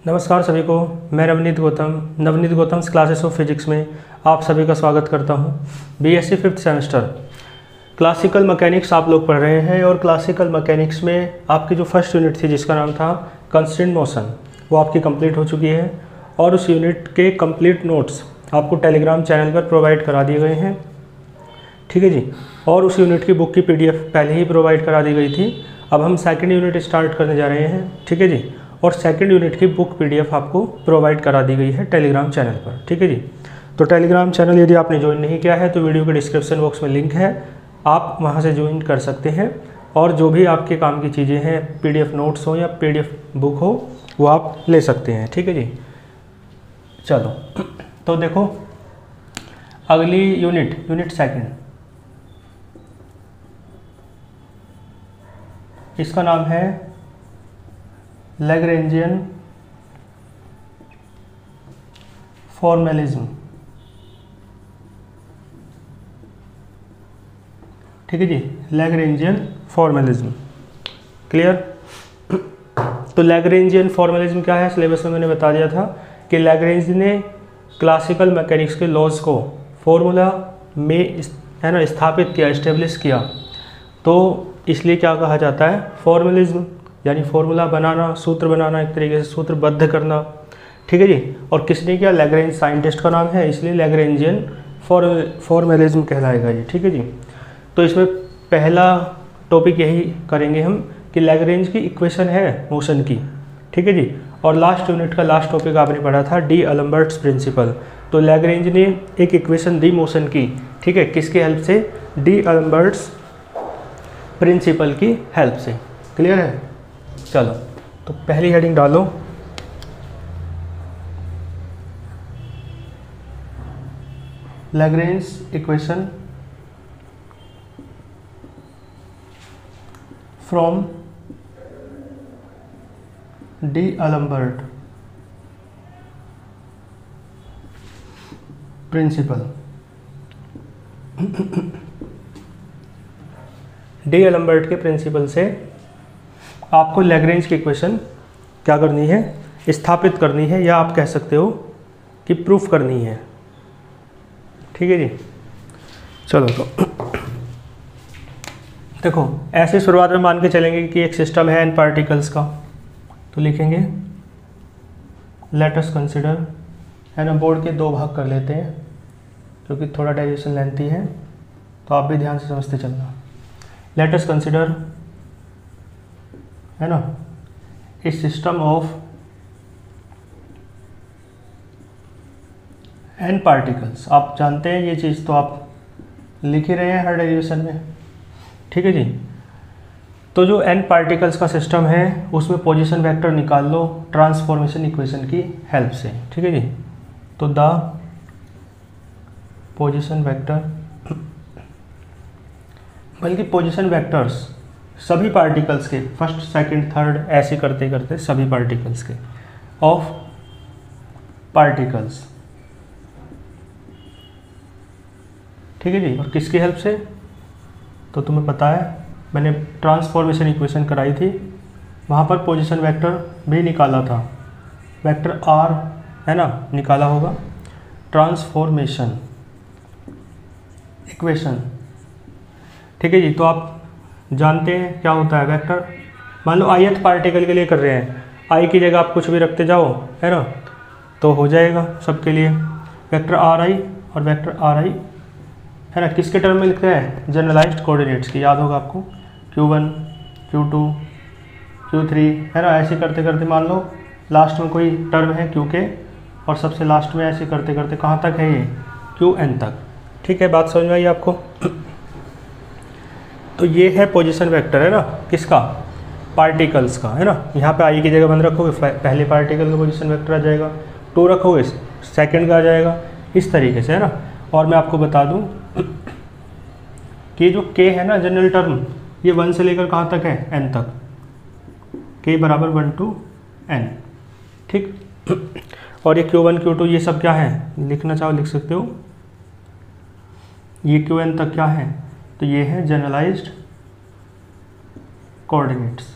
नमस्कार सभी को। मैं Navneet Gautam classes of physics में आप सभी का स्वागत करता हूं। BSc 5th semester classical mechanics आप लोग पढ़ रहे हैं और क्लासिकल मैकेनिक्स में आपकी जो फर्स्ट यूनिट थी जिसका नाम था कंस्ट्रेंट मोशन, वो आपकी कंप्लीट हो चुकी है और उस यूनिट के कंप्लीट नोट्स आपको टेलीग्राम चैनल पर प्रोवाइड करा दिए गए हैं। ठीक है जी। और उस यूनिट की बुक की पीडीएफ पहले ही प्रोवाइड करा दी गई थी। अब हम सेकंड यूनिट स्टार्ट करने जा रहे हैं। ठीक है जी। और सेकंड यूनिट की बुक पीडीएफ आपको प्रोवाइड करा दी गई है टेलीग्राम चैनल पर। ठीक है जी। तो टेलीग्राम चैनल यदि आपने ज्वाइन नहीं किया है तो वीडियो के डिस्क्रिप्शन बॉक्स में लिंक है, आप वहां से ज्वाइन कर सकते हैं। और जो भी आपके काम की चीज़ें हैं, पीडीएफ नोट्स हो या पीडीएफ बुक हो, वो आप ले सकते हैं। ठीक है जी। चलो तो देखो अगली यूनिट सेकंड, इसका नाम है लैग्रेंजियन फॉर्मेलिज्म। ठीक है जी। Lagrangian formalism clear. तो लैग्रेंजियन फॉर्मेलिज्म क्या है, सिलेबस में मैंने बता दिया था कि लैग्रेंज ने क्लासिकल मैकेनिक्स के लॉज को फॉर्मूला में स्थापित किया, एस्टेब्लिश किया। तो इसलिए क्या कहा जाता है, फॉर्मेलिज्म, यानी फॉर्मूला बनाना, सूत्र बनाना, एक तरीके से सूत्रबद्ध करना। ठीक है जी। और किसने किया, लैग्रेंज साइंटिस्ट का नाम है, इसलिए लैग्रेंजियन फॉर्मेलिज्म कहलाएगा ये। ठीक है जी। तो इसमें पहला टॉपिक यही करेंगे हम कि लैग्रेंज की इक्वेशन है मोशन की। ठीक है जी। और लास्ट यूनिट का लास्ट टॉपिक आपने पढ़ा था डी अलेम्बर्ट्स प्रिंसिपल। तो लैग्रेंज ने एक इक्वेशन दी मोशन की, ठीक है, किसके हेल्प से, डी अलेम्बर्ट्स प्रिंसिपल की हेल्प से। क्लियर है। चलो तो पहली हेडिंग डालो, Lagrange equation from d'Alembert principle. D'Alembert के प्रिंसिपल से आपको लैग्रेंज की इक्वेशन क्या करनी है, स्थापित करनी है, या आप कह सकते हो कि प्रूफ करनी है। ठीक है जी। चलो तो देखो ऐसे शुरुआत में मान के चलेंगे कि एक सिस्टम है एन पार्टिकल्स का, तो लिखेंगे लेट अस कंसिडर, है ना। बोर्ड के दो भाग कर लेते हैं क्योंकि थोड़ा डेरिवेशन लेंथी है, तो आप भी ध्यान से समझते चलना। लेट अस कंसिडर, है ना, ए सिस्टम ऑफ एन पार्टिकल्स। आप जानते हैं ये चीज़, तो आप लिख ही रहे हैं हर डेरिवेशन में। ठीक है जी। तो जो एन पार्टिकल्स का सिस्टम है उसमें पोजीशन वेक्टर निकाल लो ट्रांसफॉर्मेशन इक्वेशन की हेल्प से। ठीक है जी। तो द पोजीशन वेक्टर, बल्कि पोजीशन वेक्टर्स सभी पार्टिकल्स के, फर्स्ट सेकंड थर्ड ऐसे करते करते सभी पार्टिकल्स के, ऑफ पार्टिकल्स। ठीक है जी। और किसकी हेल्प से, तो तुम्हें पता है मैंने ट्रांसफॉर्मेशन इक्वेशन कराई थी, वहाँ पर पोजीशन वेक्टर भी निकाला था, वेक्टर आर, है ना, निकाला होगा। ट्रांसफॉर्मेशन इक्वेशन, ठीक है जी। तो आप जानते हैं क्या होता है वेक्टर। मान लो ith पार्टिकल के लिए कर रहे हैं, आई की जगह आप कुछ भी रखते जाओ, है ना, तो हो जाएगा सबके लिए वेक्टर आर आई और वेक्टर आर आई, है ना। किसके टर्म में लिखते हैं, जनरलाइज्ड कोऑर्डिनेट्स की, याद होगा आपको, Q1 Q2 Q3, है ना। ऐसे करते करते मान लो लास्ट में कोई टर्म है Qk, और सबसे लास्ट में ऐसे करते करते कहाँ तक है ये, Qn तक। ठीक है, बात समझ में आई आपको। तो ये है पोजीशन वेक्टर, है ना, किसका, पार्टिकल्स का, है ना। यहाँ पे आई की जगह बंद रखोगे पहले पार्टिकल का पोजीशन वेक्टर आ जाएगा, 2 रखोगे सेकंड का आ जाएगा, इस तरीके से, है ना। और मैं आपको बता दूं कि जो k है ना, जनरल टर्म, ये 1 से लेकर कहाँ तक है, n तक, k बराबर 1 to n। ठीक। और ये Q1 Q2 ये सब क्या है, लिखना चाहो लिख सकते हो। ये Qn तक क्या है, तो ये है जनरलाइज्ड कोऑर्डिनेट्स।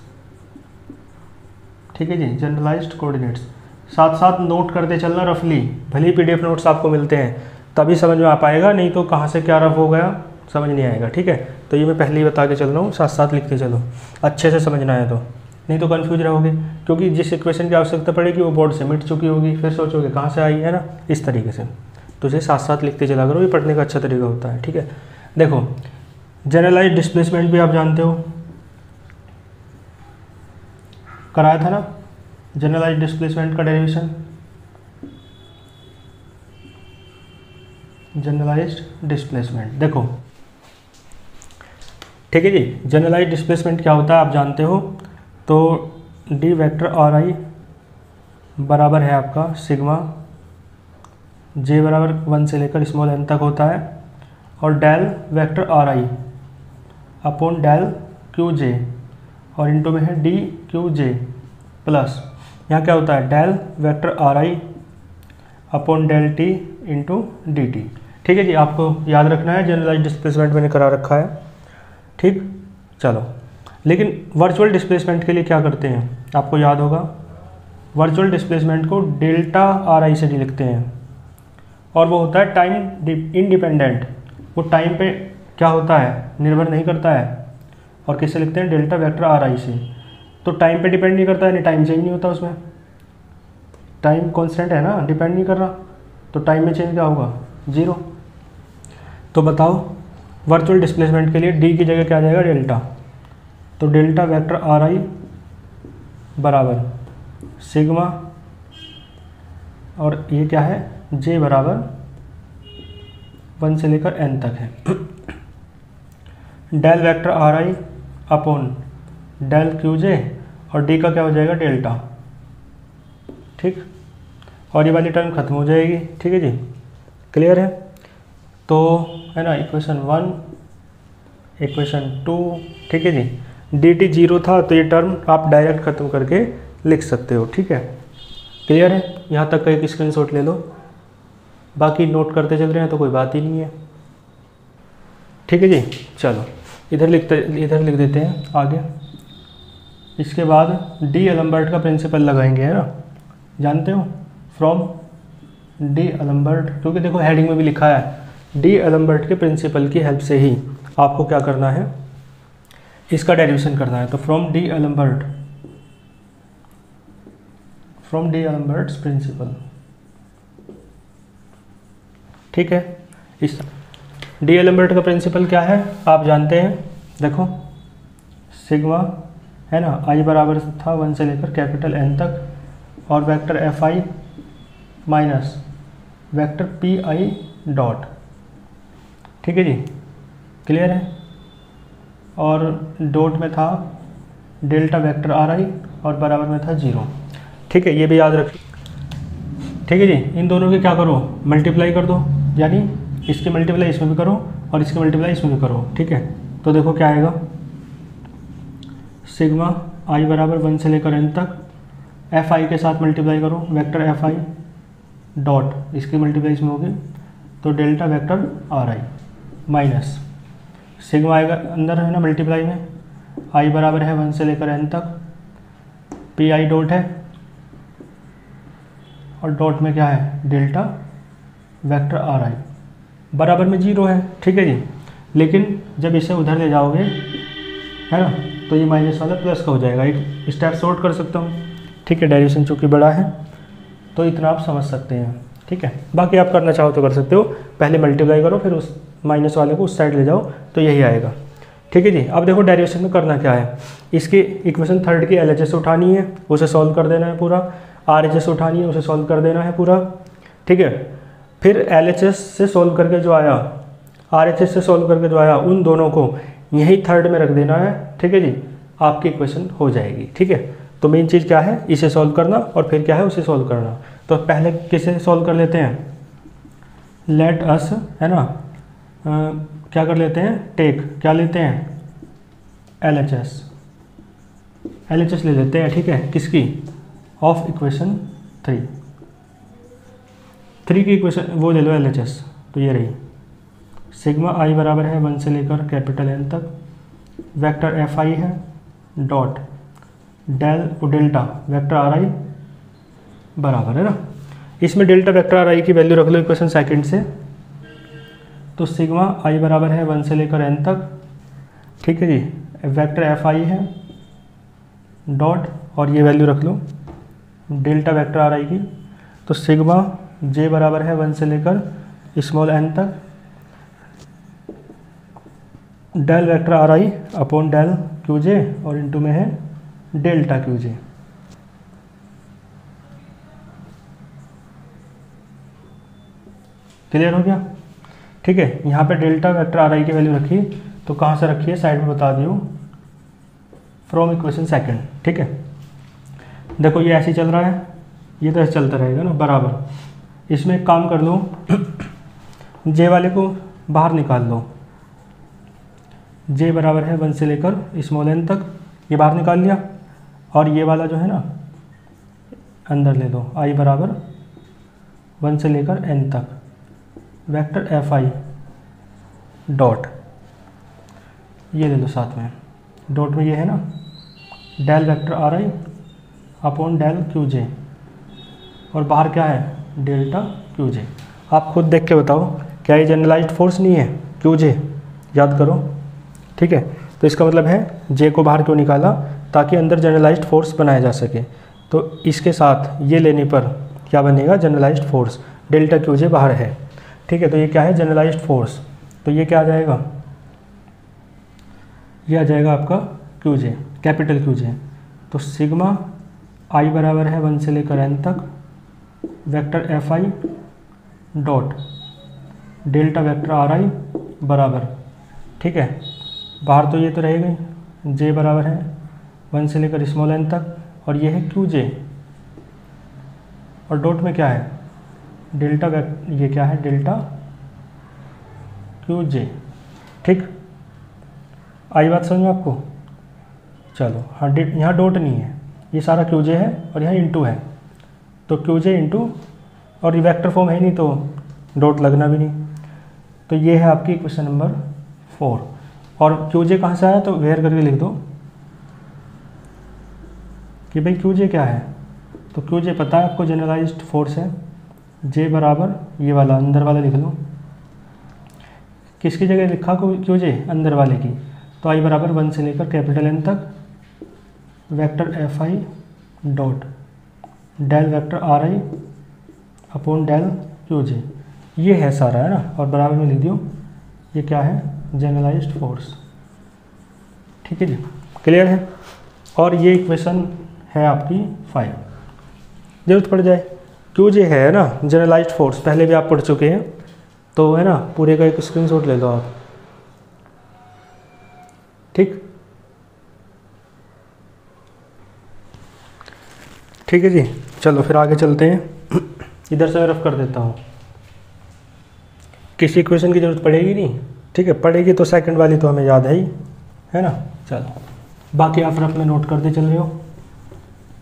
ठीक है जी, जनरलाइज्ड कोऑर्डिनेट्स साथ साथ नोट करते चलना रफली, भले ही PDF नोट्स आपको मिलते हैं तभी समझ में आ पाएगा, नहीं तो कहाँ से क्या रफ हो गया समझ नहीं आएगा। ठीक है, तो ये मैं पहले ही बता के चल रहा हूँ, साथ साथ लिखते चलो, अच्छे से समझना है तो, नहीं तो कन्फ्यूज रहोगे, क्योंकि जिस इक्वेशन की आवश्यकता पड़ेगी वो बोर्ड से मिट चुकी होगी, फिर सोचोगे कहाँ से आई है ना, इस तरीके से। तो इसे साथ साथ लिखते चला करो, ये पढ़ने का अच्छा तरीका होता है। ठीक है, देखो जनरलाइज डिस्प्लेसमेंट भी आप जानते हो, कराया था ना जनरलाइज डिस्प्लेसमेंट का डेरिवेशन, जनरलाइज्ड डिस्प्लेसमेंट देखो। ठीक है जी, जनरलाइज्ड डिस्प्लेसमेंट क्या होता है आप जानते हो, तो डी वेक्टर आर आई बराबर है आपका सिग्मा जे बराबर 1 से लेकर स्मॉल n तक होता है, और del vector are I upon del Q j, और इनटू में है डी क्यू जे प्लस, यहाँ क्या होता है del vector are I upon del T into D T. ठीक है जी, आपको याद रखना है, जनरलाइज्ड डिस्प्लेसमेंट मैंने करा रखा है। ठीक, चलो, लेकिन वर्चुअल डिस्प्लेसमेंट के लिए क्या करते हैं आपको याद होगा, वर्चुअल डिस्प्लेसमेंट को डेल्टा आर आई से लिखते हैं, और वो होता है टाइम इंडिपेंडेंट, वो टाइम पे क्या होता है निर्भर नहीं करता है, और किससे लिखते हैं डेल्टा वेक्टर आर आई से। तो टाइम पे डिपेंड नहीं करता है, नहीं टाइम चेंज नहीं होता उसमें, टाइम कांस्टेंट है ना, डिपेंड नहीं कर रहा, तो टाइम में चेंज क्या होगा 0। तो बताओ वर्चुअल डिस्प्लेसमेंट के लिए डी की जगह क्या आ जाएगा डेल्टा, तो डेल्टा वेक्टर आर आई बराबर सिग्मा, और ये क्या है जे बराबर 1 से लेकर n तक है, del vector are I upon del Q j, और डी का क्या हो जाएगा डेल्टा। ठीक, और ये वाली टर्म खत्म हो जाएगी। ठीक है जी, क्लियर है, तो है ना इक्वेशन 1 इक्वेशन 2। ठीक है जी, डी टी 0 था तो ये टर्म आप डायरेक्ट ख़त्म करके लिख सकते हो। ठीक है, क्लियर है, यहाँ तक का एक स्क्रीनशॉट ले लो, बाकी नोट करते चल रहे हैं तो कोई बात ही नहीं है। ठीक है जी, चलो इधर लिख देते हैं आगे। इसके बाद डी एलम्बर्ट का प्रिंसिपल लगाएंगे, है ना, जानते हो, फ्रॉम डी एलम्बर्ट, क्योंकि देखो हेडिंग में भी लिखा है डी एलम्बर्ट के प्रिंसिपल की हेल्प से ही आपको क्या करना है, इसका डेरिवेशन करना है। तो फ्रॉम डी एलम्बर्ट्स प्रिंसिपल। ठीक है, इस डी एलम्बर्ट का प्रिंसिपल क्या है आप जानते हैं, देखो सिग्मा है ना, आई बराबर था 1 से लेकर कैपिटल N तक, और vector F I minus vector P I dot. ठीक है जी, क्लियर है, और डॉट में था डेल्टा वेक्टर आर आई, और बराबर में था 0। ठीक है, ये भी याद रखिए। ठीक है जी, इन दोनों के क्या करो मल्टीप्लाई कर दो, यानी इसकी मल्टीप्लाई इसमें भी करो और इसकी मल्टीप्लाई इसमें भी करो। ठीक है, तो देखो क्या आएगा, सिग्मा आई बराबर 1 से लेकर n तक, एफ आई के साथ मल्टीप्लाई करो वेक्टर एफ आई डॉट, इसकी मल्टीप्लाई इसमें होगी तो delta vector are I minus sigma आएगा अंदर है ना मल्टीप्लाई में, आई बराबर है 1 से लेकर n तक, पी आई डॉट है, और डॉट में क्या है डेल्टा वेक्टर आर आई बराबर में 0 है। ठीक है जी, लेकिन जब इसे उधर ले जाओगे है ना, तो ये माइनस वाला प्लस का हो जाएगा, एक स्टेप शॉर्ट कर सकता हूँ। ठीक है, डेरिवेशन चूँकि बड़ा है तो इतना आप समझ सकते हैं। ठीक है, बाकी आप करना चाहो तो कर सकते हो, पहले मल्टीप्लाई करो फिर उस माइनस वाले को उस साइड ले जाओ तो यही आएगा। ठीक है जी, अब देखो डेरिवेशन में करना क्या है, इसकी इक्वेशन 3 की LHS उठानी है, उसे सॉल्व कर देना है पूरा, RHS उठानी है, उसे सॉल्व कर देना है पूरा। ठीक है, फिर LHS से सॉल्व करके जो आया, RHS से सॉल्व करके जो आया, उन दोनों को यही 3 में रख देना है। ठीक है जी, आपकी इक्वेशन हो जाएगी। ठीक है, तो मेन चीज़ क्या है, इसे सॉल्व करना, और फिर क्या है उसे सॉल्व करना। तो पहले किसे सॉल्व कर लेते हैं, लेट अस है ना, क्या कर लेते हैं, टेक क्या लेते हैं LHS ले लेते हैं। ठीक है, किसकी, ऑफ इक्वेशन 3 की इक्वेशन वो ले लो LHS, तो ये रही सिग्मा आई बराबर है 1 से लेकर कैपिटल N तक, वेक्टर एफ आई है डॉट डेल्टा वेक्टर आर आई बराबर है ना। इसमें डेल्टा वेक्टर आर आई की वैल्यू रख लो इक्वेशन सेकंड से, तो सिग्मा आई बराबर है 1 से लेकर n तक, ठीक है जी। वेक्टर एफ आई है डॉट, और ये वैल्यू रख लो डेल्टा वेक्टर आर आई की, तो सिग्मा जे बराबर है 1 से लेकर स्मॉल n तक, del vector are I upon del Q j, और इनटू में है डेल्टा क्यू जे। क्लियर हो गया, ठीक है। यहाँ पे डेल्टा वेक्टर आर आई की वैल्यू रखी, तो कहाँ से रखी है साइड में बता दियो, फ्रॉम इक्वेशन सेकंड, ठीक है। देखो ये ऐसे ही चल रहा है, ये तो ऐसे चलता रहेगा ना बराबर। इसमें एक काम कर लो, जे वाले को बाहर निकाल लो, जे बराबर है 1 से लेकर स्मॉल n तक, ये बाहर निकाल लिया, और ये वाला जो है ना अंदर ले लो, आई बराबर 1 से लेकर n तक, वेक्टर एफ आई डॉट, ये ले लो साथ में, डॉट में ये है ना del vector are I upon del Q j, और बाहर क्या है डेल्टा क्यू जे। आप खुद देख के बताओ, क्या ये जनरलाइज्ड फोर्स नहीं है क्यू जे, याद करो, ठीक है। तो इसका मतलब है जे को बाहर क्यों निकाला, ताकि अंदर जनरलाइज्ड फोर्स बनाया जा सके। तो इसके साथ ये लेने पर क्या बनेगा, generalised force, delta q j बाहर है, ठीक है। तो ये क्या है जनरलाइज्ड फोर्स, तो ये क्या आ जाएगा, ये आ जाएगा आपका क्यू जे, कैपिटल क्यू जे। तो सिग्मा आई बराबर है 1 से लेकर n तक, vector F I dot delta vector are आई बराबर, ठीक है, बाहर तो ये तो रहेगा ही, जे बराबर है 1 से लेकर स्मॉल n तक, और ये है क्यू जे, और डॉट में क्या है डेल्टा ये क्या है डेल्टा क्यू जे, ठीक। आई बात समझ में आपको, चलो हाँ, यहाँ डॉट नहीं है, ये सारा क्यू जे है और यहाँ इंटू है, तो क्यू जे इंटू, और ये वेक्टर फॉर्म है नहीं तो डॉट लगना भी नहीं। तो ये है आपकी क्वेश्चन नंबर 4। और क्यू जे कहाँ से आया, तो वेयर करके लिख दो कि भाई क्यू जे क्या है। तो क्यू जे पता है आपको, जनरलाइज्ड फोर्स है, जे बराबर ये वाला अंदर वाला लिख लो, किसकी जगह लिखा क्यू जे, अंदर वाले की। तो आई बराबर 1 से लेकर कैपिटल एन तक, vector F I dot del vector are I upon del Q j, ये है सारा, है ना। और बराबर में लिख दियो ये क्या है जनरलाइज्ड फोर्स, ठीक है जी, क्लियर है। और ये इक्वेशन है आपकी 5, जरूरत पड़ जाए क्यू जे है ना जनरलाइज्ड फोर्स, पहले भी आप पढ़ चुके हैं, तो है ना पूरे का एक स्क्रीनशॉट ले लो आप, ठीक, ठीक है जी। चलो फिर आगे चलते हैं, इधर से मैं रफ कर देता हूँ, किसी इक्वेशन की जरूरत पड़ेगी नहीं, ठीक है, पड़ेगी तो सेकंड वाली तो हमें याद है ना। चलो बाकी आप रफ में नोट करते चल रहे हो,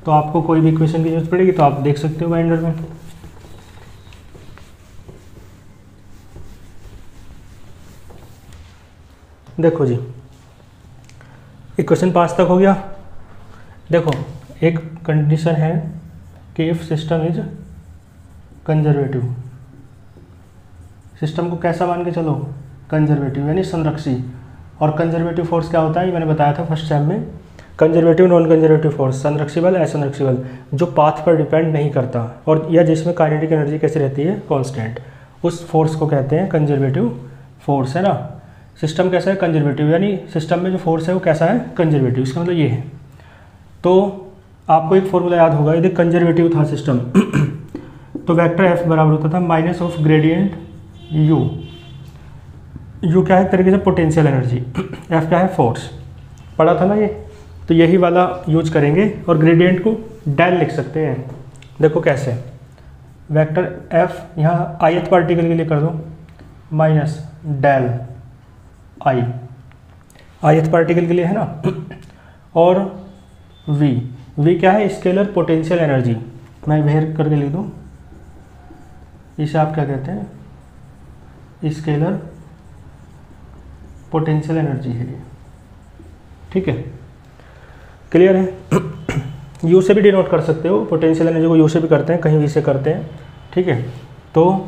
तो आपको कोई भी इक्वेशन की जरूरत पड़ेगी तो आप देख सकते हो बाइंडर में। देखो जी, इक्वेशन 5 तक हो गया। देखो एक कंडीशन है कि if system is conservative, system को कैसा मान के चलो, कंजर्वेटिव यानी संरक्षी। और कंजर्वेटिव फोर्स क्या होता है, ये मैंने बताया था फर्स्ट टाइम में, कंजर्वेटिव नॉन कंजर्वेटिव फोर्स, संरक्षिबल असंरक्षिबल, जो पाथ पर डिपेंड नहीं करता और या जिसमें काइनेटिक एनर्जी कैसी रहती है कांस्टेंट, उस फोर्स को कहते हैं कंजर्वेटिव फोर्स, है ना। सिस्टम कैसा है कंजर्वेटिव, यानी सिस्टम में जो फोर्स है वो कैसा है कंजर्वेटिव, इसका मतलब ये है। तो आपको एक फॉर्मूला याद होगा, यदि कंजर्वेटिव था सिस्टम तो वेक्टर एफ बराबर होता था minus of gradient you, you क्या है एक तरीके से पोटेंशियल एनर्जी, एफ क्या है फोर्स, पढ़ा था ना ये। तो यही वाला यूज करेंगे और ग्रेडियंट को डेल लिख सकते हैं। देखो कैसे, वेक्टर एफ यहाँ आयत पार्टिकल के लिए कर दो माइनस डेल आई, आयत पार्टिकल के लिए है ना, और वी, वी क्या है स्केलर पोटेंशियल एनर्जी, मैं वेर करके लिख दूँ, इसे आप क्या कहते हैं स्केलर पोटेंशियल एनर्जी है ये, ठीक है, क्लियर है। यू से भी डिनोट कर सकते हो, पोटेंशियल एनर्जी को यू से भी करते हैं, कहीं भी से करते हैं, ठीक है। तो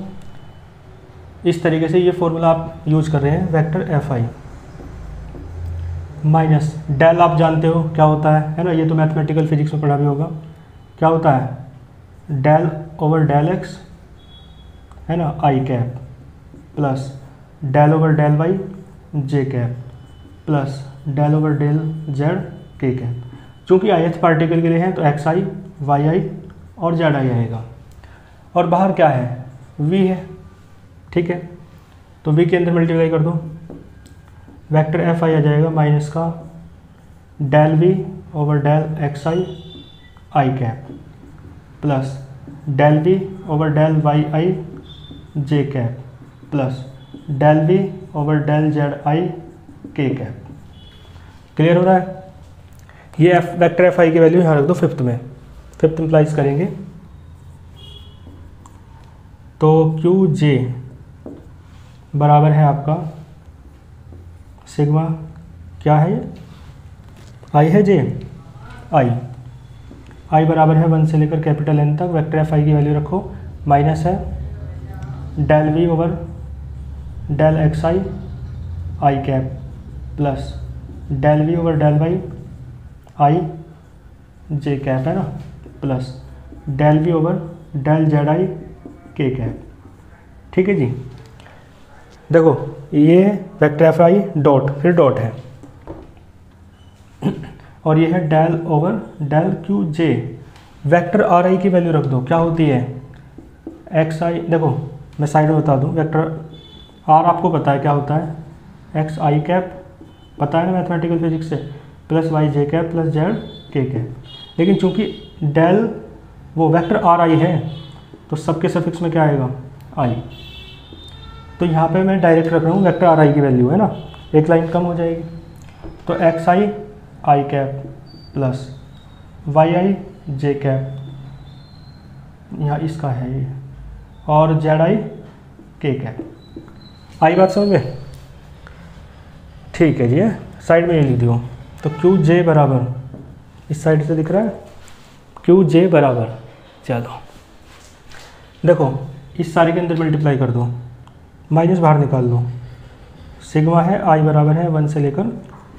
इस तरीके से ये फॉर्मूला आप यूज कर रहे हैं, vector F I minus del, आप जानते हो क्या होता है ना, ये तो मैथमेटिकल फिजिक्स में पढ़ा भी होगा, क्या होता है डेल ओवर डेल एक्स है ना i cap plus del over del y j cap plus del over del z के कैप। चूँकि ith पार्टिकल के लिए है तो एक्स आई वाई आई और जेड आई आएगा, और बाहर क्या है v है, ठीक है। तो v के अंदर मल्टीप्लाई कर दो, वेक्टर एफ आई आ जाएगा माइनस का del we over del x I I cap plus del we over del Y I J cap plus del we over del Z I के कैप। क्लियर हो रहा है? ये F vector F I की value यहाँ रख दो fifth में, फिफ्थ इम्प्लाइज करेंगे तो क्यू जे बराबर है आपका सिग्मा, क्या है ये आई है जे आई बराबर है 1 से लेकर कैपिटल एन तक, वेक्टर एफ आई की वैल्यू रखो, माइनस है del we over del x I cap plus del we over del Y I J cap है ना plus del we over del Z I के कैप। ठीक है जी, देखो ये वेक्टर एफ आई डॉट फिर डॉट है और ये है del over del Q J, vector are आई की वैल्यू रख दो, क्या होती है एक्स आई, देखो मैं साइड में बता दूं, वेक्टर आर आपको पता है क्या होता है एक्स आई कैप, पता है ना मैथमेटिकल फिजिक्स से, plus Y j cap plus Z के कैप। लेकिन चूंकि डेल वो वेक्टर आर आई है तो सबके सफिक्स में क्या आएगा आई, तो यहाँ पे मैं डायरेक्ट रख रहा हूँ वेक्टर आर आई की वैल्यू है ना, एक लाइन कम हो जाएगी, तो x I I cap plus Y I J cap, यहाँ इसका है ये, और जेड आई के कैप। आई बात समझ में? ठीक है जी, साइड में ये लिख दियो, तो क्यू जे बराबर, इस साइड से दिख रहा है क्यू जे बराबर, चलो देखो इस सारे के अंदर मल्टीप्लाई कर दो, माइनस बाहर निकाल दो, सिग्मा है आई बराबर है 1 से लेकर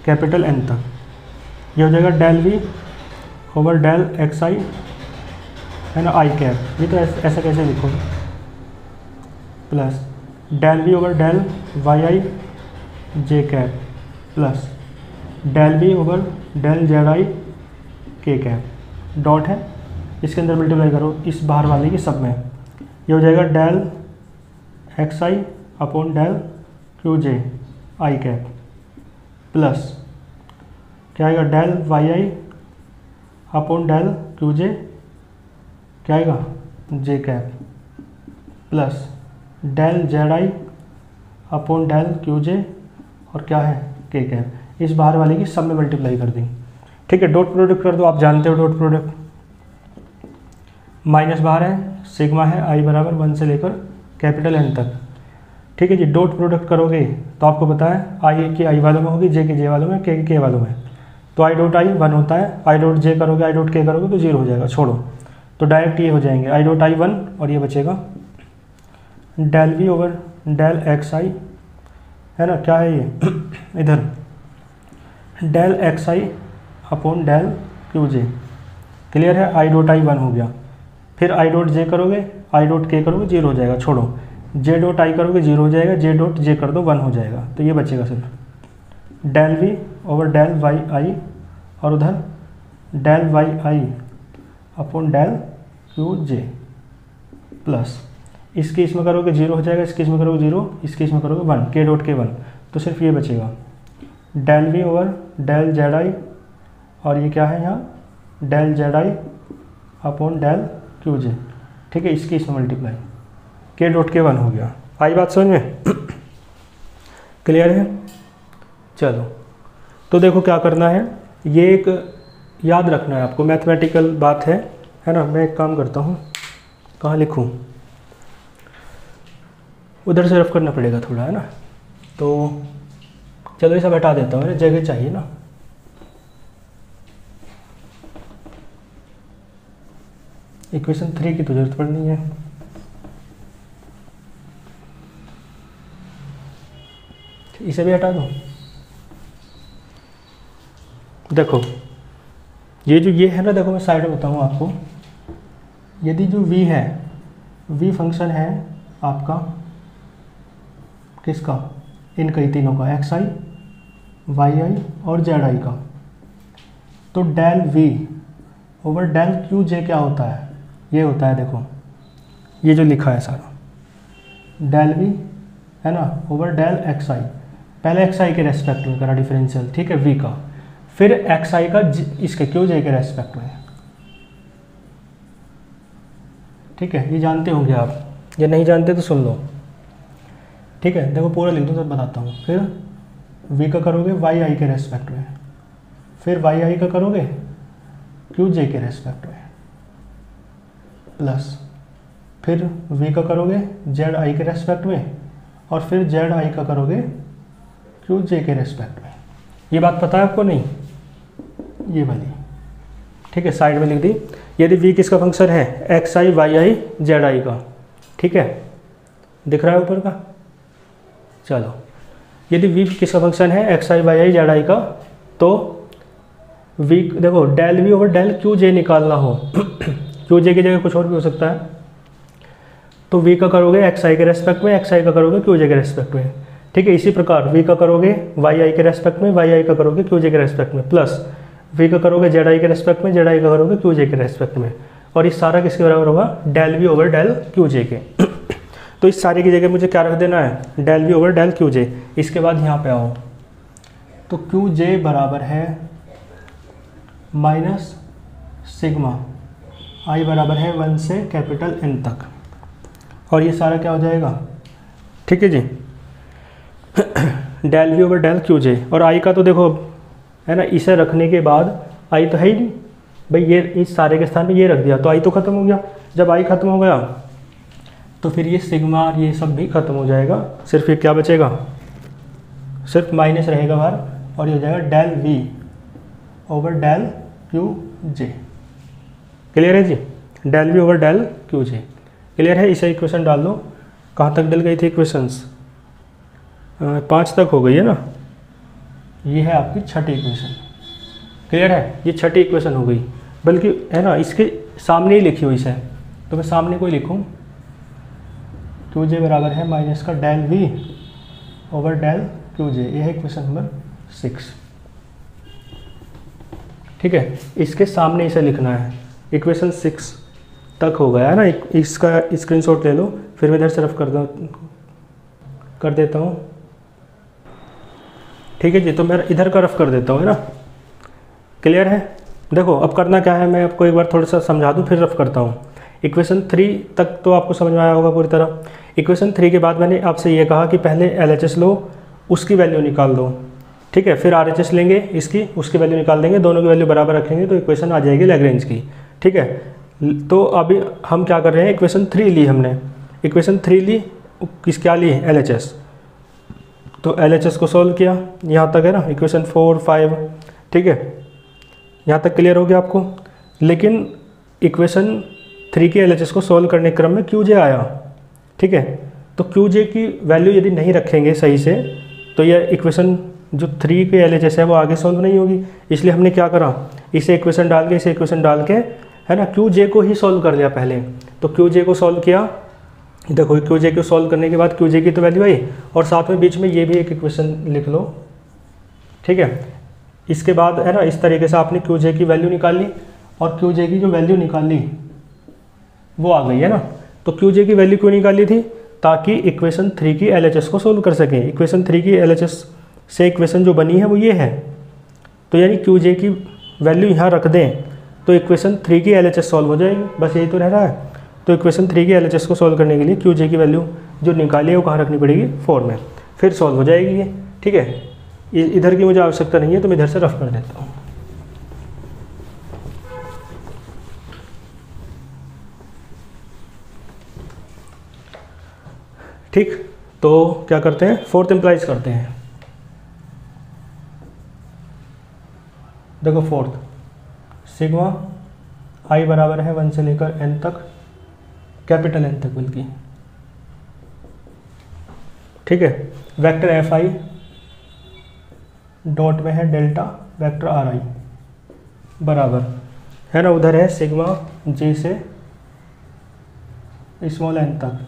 कैपिटल एन तक, ये हो जाएगा del we over del x i है ना आई कैप, ये तो ऐसा कैसे लिखोगे, plus del we over del Y I J cap plus del we over del Z I के कैप, डॉट है इसके अंदर मल्टीप्लाई करो इस बाहर वाले की सब में, ये हो जाएगा del x i upon del Q j i cap plus क्या आएगा del Y i upon del Q j, क्या आएगा j cap plus del Z i upon del Q j और क्या है के कैप, इस बाहर वाले की सब में मल्टीप्लाई कर दी। ठीक है, डॉट प्रोडक्ट कर दो, आप जानते हो डॉट प्रोडक्ट, माइनस बाहर है, सिग्मा है आई बराबर 1 से लेकर कैपिटल एन तक। ठीक है जी, डॉट प्रोडक्ट करोगे तो आपको पता है आई की आई वालों में होगी, जे के जे वालों में, के वालों में, तो आई डॉट आई 1 होता है, आई डॉट जे करोगे आई डॉट के करोगे तो 0 हो जाएगा, छोड़ो, तो डायरेक्ट ये हो जाएंगे आई डॉट आई 1 और ये बचेगा del we over del x i है ना, क्या है ये इधर del x i upon del Q j. Clear है, आई डॉट आई 1 हो गया, फिर आई डॉट जे करोगे आई डॉट के करोगे 0 हो जाएगा, छोड़ो, जे डॉट आई करोगे 0 हो जाएगा, जे डॉट जे कर दो 1 हो जाएगा, तो ये बचेगा सिर्फ del we over del Y i और उधर del Y i upon del Q j plus इसके इसमें करोगे 0 हो जाएगा, इसके इसमें करोगे 0, इसके इसमें करोगे 1, के डॉट के 1, तो सिर्फ ये बचेगा del we over del Z i और ये क्या है यहाँ del Z i upon del Q j. ठीक है, इसकी इसमें मल्टीप्लाई, के डॉट के 1 हो गया। आई बात समझ में? क्लियर है? चलो तो देखो क्या करना है, ये एक याद रखना है आपको, मैथमेटिकल बात है ना। मैं एक काम करता हूँ, कहाँ लिखूँ, उधर से रफ करना पड़ेगा थोड़ा है ना, तो चलो ये सब हटा देता हूँ, जगह चाहिए ना। इक्वेशन 3 की तो जरूरत पड़नी है। इसे भी हटा दो। देखो ये है ना, देखो मैं साइड में बताऊँ आपको, यदि जो v है, v फंक्शन है आपका किसका, इन कई तीनों का, एक्स आई, वाई आई और जेड आई का, तो del v over del Q j क्या होता है, ये होता है, देखो ये जो लिखा है सारा, डेल v है ना ओवर डेल एक्स आई, पहले एक्स आई के रेस्पेक्ट में करा डिफरेंशियल, ठीक है, v का, फिर एक्स आई का इसके क्यू जे के रेस्पेक्ट में, ठीक है, ये जानते होंगे आप, ये नहीं जानते तो सुन लो, ठीक है। देखो पूरा लिख दो तो बताता हूँ। फिर v का करोगे वाई आई के रेस्पेक्ट में, फिर वाई आई का करोगे क्यू जे के रेस्पेक्ट में, प्लस फिर v का करोगे जेड आई के रेस्पेक्ट में, और फिर जेड आई का करोगे क्यू जे के रेस्पेक्ट में। ये बात पता है आपको? नहीं, ये वाली, ठीक है, साइड में लिख दी। यदि v किसका फंक्शन है, x I Y I Z I का, ठीक है, दिख रहा है ऊपर का। चलो, यदि v किसका फंक्शन है, x I Y I Z I का, तो v देखो del v over del Q j निकालना हो क्यू जे की जगह कुछ और भी हो सकता है, तो v का करोगे एक्स आई के रेस्पेक्ट में, एक्स आई का करोगे क्यू जे के रेस्पेक्ट में, ठीक है। इसी प्रकार v का करोगे वाई आई के रेस्पेक्ट में, वाई आई का करोगे क्यू जे के रेस्पेक्ट में, प्लस v का करोगे जेड आई के रेस्पेक्ट में, जेड आई का करोगे क्यू जे के रेस्पेक्ट में, और इस सारा किसके बराबर होगा, del v over del Q j के तो इस सारे की जगह मुझे क्या रख देना है, del v over del Q j. इसके बाद यहाँ पे आओ, तो क्यू जे बराबर है माइनस सिग्मा आई बराबर है 1 से कैपिटल N तक, और ये सारा क्या हो जाएगा, ठीक है जी, del v over del Q j. और आई का तो देखो है ना, इसे रखने के बाद आई तो है ही नहीं भाई, ये इस सारे के स्थान में ये रख दिया तो आई तो खत्म हो गया। जब आई खत्म हो गया तो फिर ये सिग्मा और ये सब भी खत्म हो जाएगा, सिर्फ ये क्या बचेगा, सिर्फ माइनस रहेगा बाहर, और ये हो जाएगा del v over del Q j. Clear है जी, del v over del Q j clear है। इसे इक्वेशन डाल दो। कहाँ तक डल गई थी इक्वेशंस, 5 तक हो गई है ना, ये है आपकी छठी इक्वेशन। क्लियर है, ये छठी इक्वेशन हो गई, बल्कि है ना इसके सामने ही लिखी हुई इसे, तो मैं सामने को ही लिखूँ, क्यू जे बराबर है माइनस का del v over del Q j, ये है इक्वेशन नंबर 6, ठीक है। इसके सामने इसे लिखना है, इक्वेशन 6 तक हो गया है ना। इसका स्क्रीनशॉट ले लो, फिर मैं इधर से रफ कर देता हूँ, ठीक है जी। तो मैं इधर का रफ कर देता हूँ, है ना, क्लियर है। देखो अब करना क्या है, मैं आपको एक बार थोड़ा सा समझा दूँ, फिर रफ करता हूँ। इक्वेशन 3 तक तो आपको समझ में आया होगा पूरी तरह। इक्वेशन 3 के बाद मैंने आपसे ये कहा कि पहले LHS लो, उसकी वैल्यू निकाल दो, ठीक है, फिर RHS लेंगे इसकी, उसकी वैल्यू निकाल देंगे, दोनों की वैल्यू बराबर रखेंगे तो इक्वेशन आ जाएगी लैग्रेंज की, ठीक है। तो अभी हम क्या कर रहे हैं, इक्वेशन 3 ली हमने, इक्वेशन 3 ली, क्या ली, LHS, तो LHS को सॉल्व किया, यहाँ तक है ना, इक्वेशन 4, 5, ठीक है, यहाँ तक क्लियर हो गया आपको। लेकिन इक्वेशन 3 के LHS को सॉल्व करने के क्रम में क्यू जे आया, ठीक है, तो क्यू जे की वैल्यू यदि नहीं रखेंगे सही से, तो यह इक्वेशन जो 3 के LHS है वो आगे सॉल्व नहीं होगी। इसलिए हमने क्या करा, इसे इक्वेशन डाल के, इसे इक्वेशन डाल के, है ना, क्यू जे को ही सॉल्व कर लिया पहले। तो क्यू जे को सॉल्व किया, देखो क्यू जे को सॉल्व करने के बाद क्यू जे की तो वैल्यू आई, और साथ में बीच में ये भी एक इक्वेशन लिख लो, ठीक है। इसके बाद है ना, इस तरीके से आपने क्यू जे की वैल्यू निकाल ली, और क्यू जे की जो वैल्यू निकाली वो आ गई है ना। तो क्यू जे की वैल्यू क्यों निकाली थी, ताकि इक्वेशन 3 की LHS को सोल्व कर सकें। इक्वेशन 3 की LHS से इक्वेशन जो बनी है वो ये है, तो यानी क्यू जे की वैल्यू यहाँ रख दें तो इक्वेशन 3 की LHS सॉल्व हो जाएगी, बस यही तो रह रहा है। तो इक्वेशन 3 की LHS को सॉल्व करने के लिए क्यू जे की वैल्यू जो निकाली है वो कहाँ रखनी पड़ेगी, 4 में, फिर सॉल्व हो जाएगी ये, ठीक है। इधर की मुझे आवश्यकता नहीं है, तो मैं इधर से रफ कर देता हूँ। ठीक, तो क्या करते हैं, 4th इम्प्लाइज करते हैं। देखो 4th सिग्मा आई बराबर है 1 से लेकर n तक, कैपिटल N तक बल्कि, ठीक है। वेक्टर एफ आई डॉट में है डेल्टा वेक्टर आर आई बराबर है ना, उधर है सिग्मा जे से स्मॉल n तक,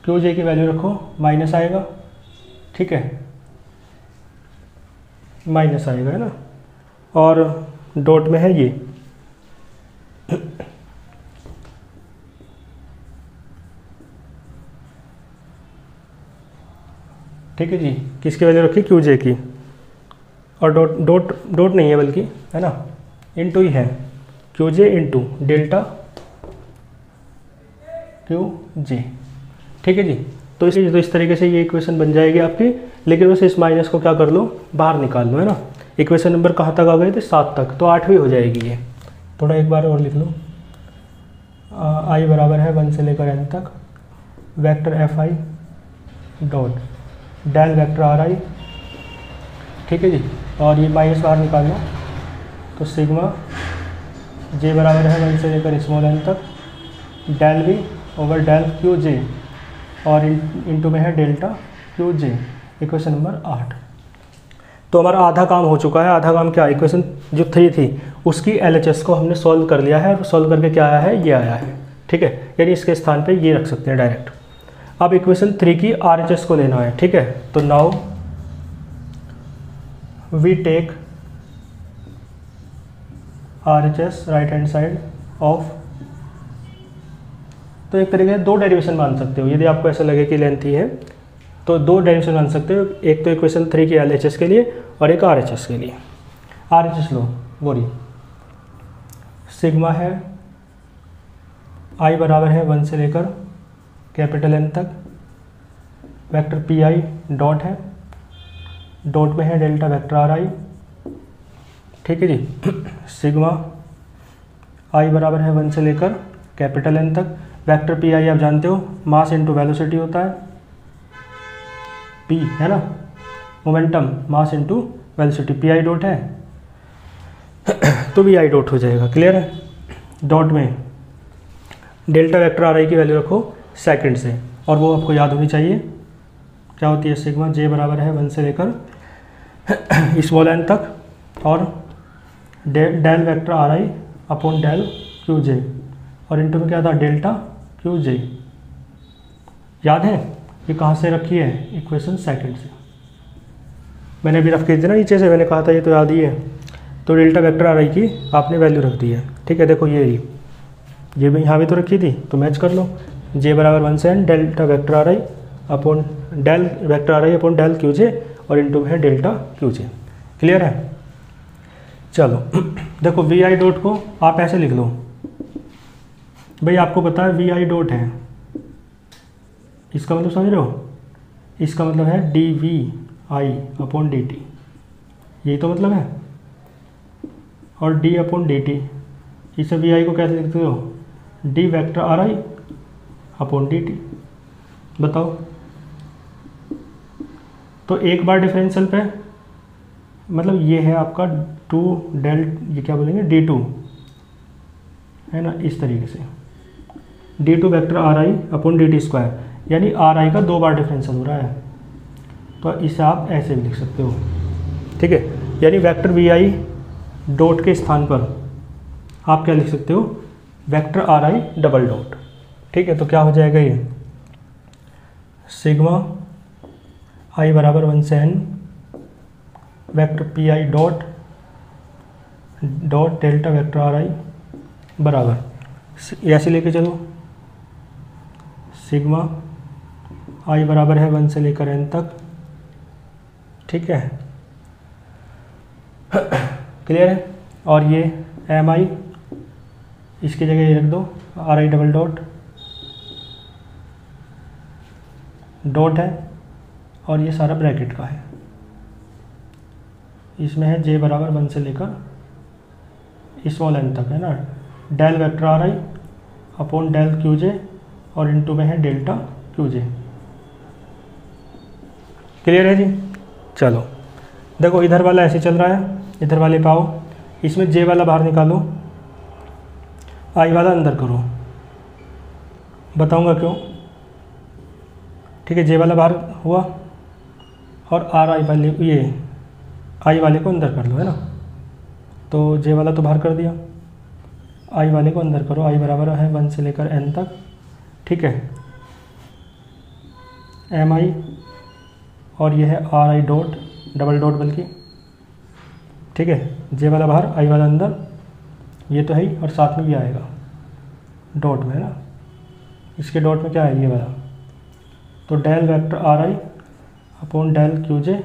क्यू जे की वैल्यू रखो, माइनस आएगा, ठीक है, माइनस आएगा है ना, और डॉट में है ये ठीक है जी, किसकी वैल्यू रखी, क्यू जे की, और डॉट डॉट डॉट नहीं है बल्कि, है ना, इनटू ही है, Q J into delta q j, ठीक है जी। तो इस तरीके से ये इक्वेशन बन जाएगी आपकी, लेकिन बस इस माइनस को क्या कर लो, बाहर निकाल लो, है ना। इक्वेशन नंबर कहाँ तक आ गए थे, 7 तक, तो 8वीं हो जाएगी ये। थोड़ा एक बार और लिख लो, आई बराबर है 1 से लेकर n तक, vector F I dot del vector are I, ठीक है जी, और ये माइनस बाहर निकाल लो, तो सिग्मा जे बराबर है 1 से लेकर स्मॉल n तक, del we over del Q j, और इनटू में है delta q j, equation number 8। तो हमारा आधा काम हो चुका है। आधा काम क्या, इक्वेशन जो 3 थी उसकी LHS को हमने सॉल्व कर लिया है, और सॉल्व करके क्या आया है, ये आया है, ठीक है, यानी इसके स्थान पे ये रख सकते हैं डायरेक्ट। अब इक्वेशन 3 की RHS को लेना है, ठीक है। तो now we take RHS right hand side of, तो एक तरीके से 2 डेरिवेशन मान सकते हो, यदि आपको ऐसा लगे कि लेंथी है तो 2 डेरिवेशन मान सकते हो, एक तो इक्वेशन 3 की LHS के लिए और एक RHS के लिए। RHS लो, बोरी सिग्मा है, आई बराबर है 1 से लेकर कैपिटल N तक, वेक्टर पी आई डॉट है, डॉट में है डेल्टा वेक्टर आर आई, ठीक है जी। सिग्मा आई बराबर है 1 से लेकर कैपिटल N तक, वेक्टर पी आई आप जानते हो मास इनटू वेलोसिटी होता है, पी है ना, momentum mass into velocity, P I dot है तो वी आई डॉट हो जाएगा, क्लियर है। डॉट में डेल्टा वेक्टर आर आई की वैल्यू रखो सेकंड से, और वो आपको याद होनी चाहिए, क्या होती है, सिग्मा जे बराबर है 1 से लेकर स्मॉल n तक, और del vector are I upon del Q j, और इनटू में क्या था, डेल्टा क्यू जे। याद है ये कहाँ से रखी है, इक्वेशन सेकंड से, मैंने अभी रख के दी ना नीचे से, मैंने कहा था ये तो याद ही है। तो डेल्टा वेक्टर आर आई की आपने वैल्यू रख दी है, ठीक है। देखो ये भी यहाँ भी तो रखी थी, तो मैच कर लो, जे बराबर 1 से n delta vector are I upon del vector are I upon del Q j, और इनटू में है डेल्टा क्यू जे, क्लियर है। चलो देखो वी आई डॉट को आप ऐसे लिख लो, भाई आपको पता है वी आई डॉट है, इसका मतलब समझ रहे हो, इसका मतलब है डी वी आई अपॉन डी टी, यही तो मतलब है, और डी अपॉन डी टी, इसे वी आई को कैसे लिखते हो, D vector are I upon D T, बताओ। तो एक बार डिफरेंशियल पे मतलब ये है आपका 2 डेल, ये क्या बोलेंगे, D2 है ना, इस तरीके से D2 vector are I upon D T square, यानी आर आई का 2 बार डिफरेंशियल हो रहा है, तो इसे आप ऐसे भी लिख सकते हो, ठीक है। यानी वेक्टर वी आई डॉट के स्थान पर आप क्या लिख सकते हो, vector are I double dot, ठीक है। तो क्या हो जाएगा ये, सिग्मा आई बराबर 1 से n vector P I dot delta vector are आई बराबर, ऐसे लेके चलो, सिग्मा आई बराबर है 1 से लेकर n तक, ठीक है, क्लियर है। और ये एम आई इसकी जगह ये रख दो, आर आई डबल डॉट है, और ये सारा ब्रैकेट का है, इसमें है जे बराबर 1 से लेकर स्मॉल n तक, है ना, del vector are I upon del Q j, और इनटू में है डेल्टा क्यू जे, क्लियर है जी। चलो देखो इधर वाला ऐसे चल रहा है, इधर वाले पाओ, इसमें जे वाला बाहर निकालो, आई वाला अंदर करो, बताऊंगा क्यों। ठीक है, जे वाला बाहर हुआ और आर आई वाले, ये आई वाले को अंदर कर लो, है ना। तो जे वाला तो बाहर कर दिया, आई वाले को अंदर करो। आई बराबर है 1 से लेकर n तक, ठीक है, एम आई, और ये है are I dot, double dot बल्कि, ठीक है। जे वाला बाहर, आई वाला अंदर, ये तो है ही, और साथ में ये आएगा डॉट में, है ना। इसके डॉट में क्या है, ये वाला, तो del vector are I upon del Q j,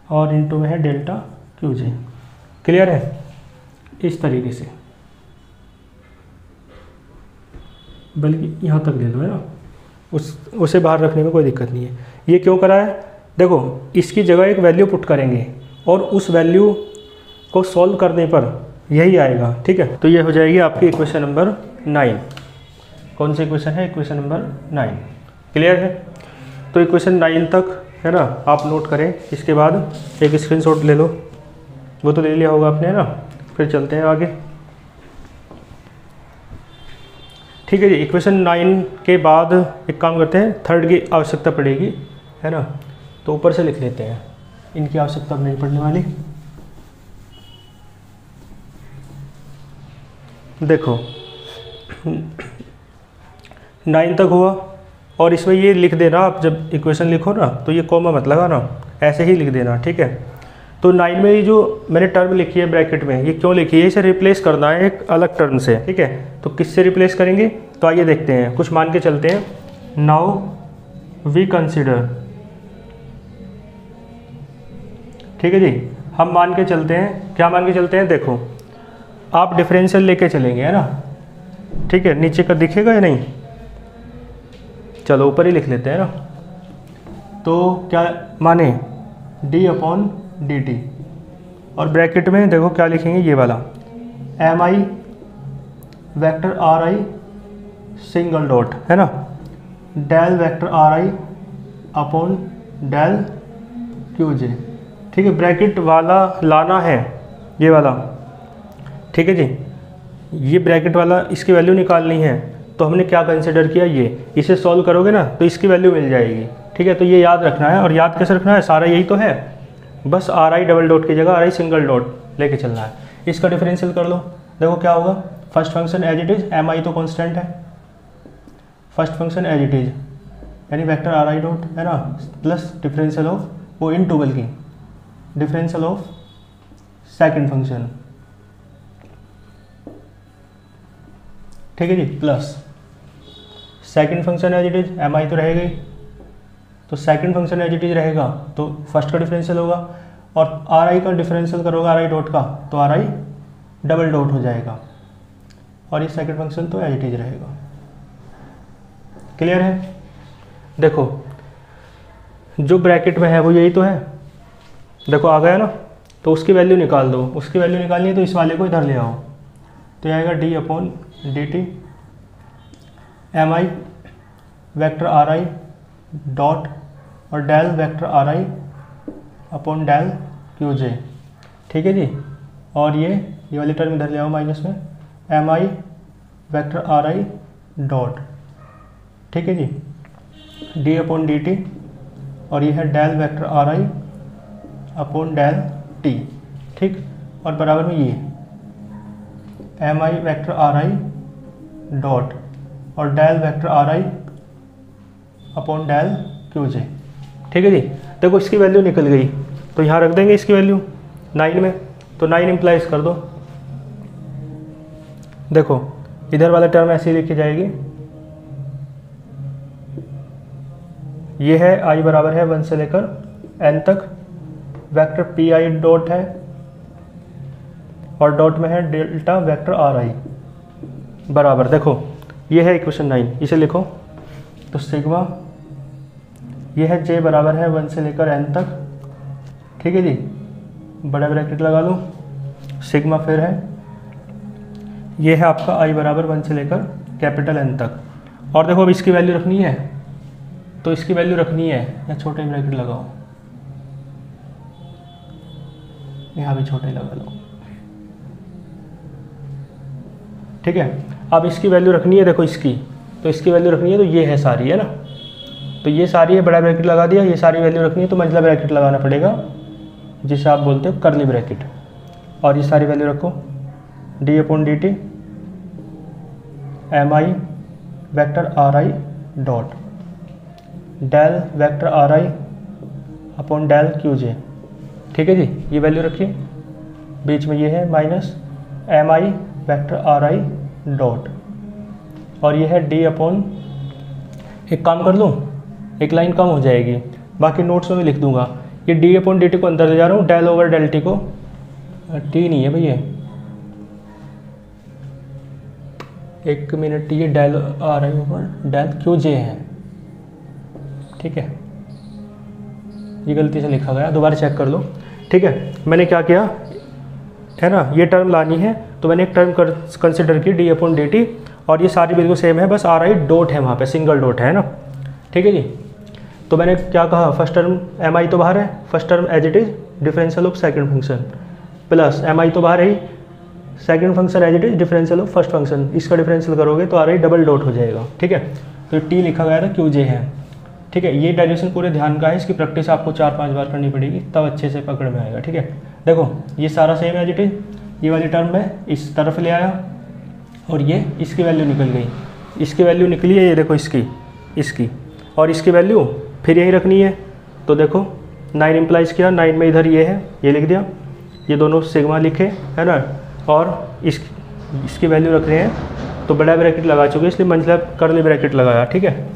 और इनटू में है डेल्टा क्यू जे। क्लियर है, इस तरीके से, बल्कि यहाँ तक ले लो, है ना। उसे बाहर रखने में कोई दिक्कत नहीं है। ये क्यों करा है, देखो इसकी जगह एक वैल्यू पुट करेंगे और उस वैल्यू को सॉल्व करने पर यही आएगा, ठीक है। तो ये हो जाएगी आपकी इक्वेशन नंबर 9। कौन सी इक्वेशन है, इक्वेशन नंबर 9। क्लियर है। तो इक्वेशन 9 तक, है ना, आप नोट करें। इसके बाद एक स्क्रीनशॉट ले लो, वो तो ले लिया होगा आपने, है ना। फिर चलते हैं आगे। ठीक है जी, इक्वेशन 9 के बाद एक काम करते हैं, थर्ड की आवश्यकता पड़ेगी, है ना। तो ऊपर से लिख लेते हैं, इनकी आवश्यकता नहीं पड़ने वाली। देखो 9 तक हुआ, और इसमें ये लिख देना, आप जब इक्वेशन लिखो ना तो ये कॉमा मत लगाना, ऐसे ही लिख देना, ठीक है। तो 9 में ये जो मैंने टर्म लिखी है ब्रैकेट में, ये क्यों लिखी है, इसे रिप्लेस करना है एक अलग टर्म से, ठीक है। तो किससे रिप्लेस करेंगे, तो आइए देखते हैं, कुछ मान के चलते हैं। नाउ वी कंसिडर, ठीक है जी, हम मान के चलते हैं, क्या मान के चलते हैं, देखो आप डिफरेंशियल लेके चलेंगे, है ना, ठीक है। नीचे का दिखेगा या नहीं, चलो ऊपर ही लिख लेते हैं ना। तो क्या माने, d अपॉन डी टी, और ब्रैकेट में देखो क्या लिखेंगे, ये वाला m I vector r i single dot, है ना, डेल वैक्टर आर आई अपॉन डेल क्यू जे, ठीक है। ब्रैकेट वाला लाना है, ये वाला, ठीक है जी। ये ब्रैकेट वाला, इसकी वैल्यू निकालनी है, तो हमने क्या कंसिडर किया, ये इसे सॉल्व करोगे ना तो इसकी वैल्यू मिल जाएगी, ठीक है। तो ये याद रखना है, और याद कैसे रखना है, सारा यही तो है, बस आर आई डबल डॉट की जगह आर आई सिंगल डॉट लेके चलना है। इसका डिफरेंशियल कर लो, देखो क्या होगा, first function as it is, m i तो कॉन्स्टेंट है, first function as it is यानी वेक्टर आर आई डॉट, है ना, प्लस डिफरेंशियल ऑफ, वो इन टू बल्कि डिफरेंशियल ऑफ सेकंड फंक्शन, ठीक है जी, plus second function as it is, m i तो रहेगा ही, तो second function as it is रहेगा, तो फर्स्ट का डिफरेंशियल होगा, और आर आई का डिफरेंशियल करोगे आर आई डॉट का, तो आर आई डबल डॉट हो जाएगा, और ये सेकंड फंक्शन तो एज इट इज रहेगा। क्लियर है। देखो जो ब्रैकेट में है वो यही तो है, देखो आ गया ना, तो उसकी वैल्यू निकाल दो, उसकी वैल्यू निकालनी है तो इस वाले को इधर ले आओ, तो ये आएगा d upon D t m आई वैक्टर आर आई डॉट और del vector are I upon del Q j, ठीक है जी। और ये वाली टर्म इधर ले आओ माइनस में, एम आई वैक्टर आर आई डॉट, ठीक है जी, डी अपॉन डी टी, और ये है del vector are I upon del t, ठीक, और बराबर में ये एम आई वैक्टर आर आई डॉट और del vector are I upon del Q j, ठीक है जी। देखो इसकी वैल्यू निकल गई, तो यहाँ रख देंगे इसकी वैल्यू 9 में, तो 9 इम्प्लाइज कर दो। देखो इधर वाला टर्म ऐसे ही लिखी जाएगी, ये है आई बराबर है 1 से लेकर n तक, वेक्टर पी आई डॉट है, और डॉट में है डेल्टा वेक्टर आर आई बराबर, देखो ये है इक्वेशन 9, इसे लिखो, तो सिग्मा ये है j बराबर है 1 से लेकर n तक, ठीक है जी, बड़ा ब्रैकेट लगा लो, सिग्मा फिर है, ये है आपका i बराबर 1 से लेकर कैपिटल N तक। और देखो अब इसकी वैल्यू रखनी है, तो इसकी वैल्यू रखनी है, या छोटे ब्रैकेट लगाओ, यहाँ भी छोटे लगा लो, ठीक है। अब इसकी वैल्यू रखनी है, देखो इसकी, तो इसकी वैल्यू रखनी है, तो ये है सारी, है ना, तो ये सारी है, बड़ा ब्रैकेट लगा दिया, ये सारी वैल्यू रखनी है तो मंझला ब्रैकेट लगाना पड़ेगा, जिसे आप बोलते हो कर्ली ब्रैकेट, और ये सारी वैल्यू रखो, d/dt mi vector ri dot del vector ri upon del qj, ठीक है जी, ये वैल्यू रखिए, बीच में ये है minus mi vector ri dot, और ये है d/, एक काम कर लूँ, एक लाइन कम हो जाएगी, बाकी नोट्स में भी लिख दूंगा, ये d/dt को अंदर ले जा रहा हूँ, डेल ओवर डेल टी को, टी नहीं है भैया, एक मिनट, ये डेल आ रही ओवर डेल qj है, ठीक है, ये गलती से लिखा गया, दोबारा चेक कर लो, ठीक है। मैंने क्या किया है ना, ये टर्म लानी है तो मैंने एक टर्म कंसिडर की d/dt, और ये सारी बिल्कुल सेम है, बस ri डॉट है वहाँ पे, सिंगल डॉट है ना, ठीक है जी। तो मैंने क्या कहा, फर्स्ट टर्म mi तो बाहर है, first term as it is differential of second function, plus mi तो बाहर है, second function as it is differential of first function, इसका डिफरेंशियल करोगे तो ri डबल डॉट हो जाएगा, ठीक है। तो t लिखा गया था qj है, ठीक है। ये डेरिवेशन पूरे ध्यान का है, इसकी प्रैक्टिस आपको 4-5 बार करनी पड़ेगी, तब अच्छे से पकड़ में आएगा, ठीक है। देखो ये सारा सेम एज इट इज, ये वाली टर्म में इस तरफ ले आया, और ये इसकी वैल्यू निकल गई, इसकी वैल्यू निकली है, ये देखो इसकी, और इसकी वैल्यू फिर यही रखनी है, तो देखो 9 इम्प्लाइज किया, 9 में इधर ये है, ये लिख दिया, ये दोनों सिग्मा लिखे, है ना, और इसकी वैल्यू रख रहे हैं, तो बड़ा ब्रैकेट लगा चुके, इसलिए मंझला कर्ली ब्रैकेट लगाया, ठीक है।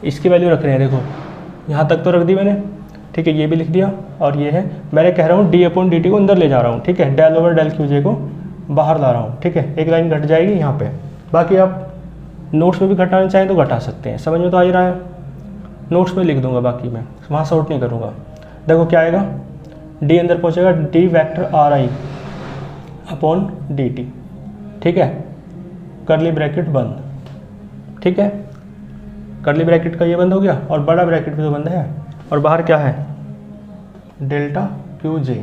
इसकी वैल्यू रख रहे हैं, देखो यहाँ तक तो रख दी मैंने, ठीक है, ये भी लिख दिया, और ये है, मैंने कह रहा हूँ d/dt को अंदर ले जा रहा हूँ, ठीक है, डेल ओवर डेल qj को बाहर ला रहा हूँ, ठीक है, एक लाइन घट जाएगी यहाँ पे, बाकी आप नोट्स में भी घटाना चाहें तो घटा सकते हैं, समझ में तो आ ही रहा है, नोट्स में लिख दूंगा, बाकी मैं वहाँ शॉर्ट नहीं करूँगा। देखो क्या आएगा, d अंदर पहुँचेगा, d vector ri upon dt, ठीक है, कर्ली ब्रैकेट बंद, ठीक है, कर्ली ब्रैकेट का ये बंद हो गया, और बड़ा ब्रैकेट भी तो बंद है, और बाहर क्या है, डेल्टा qj,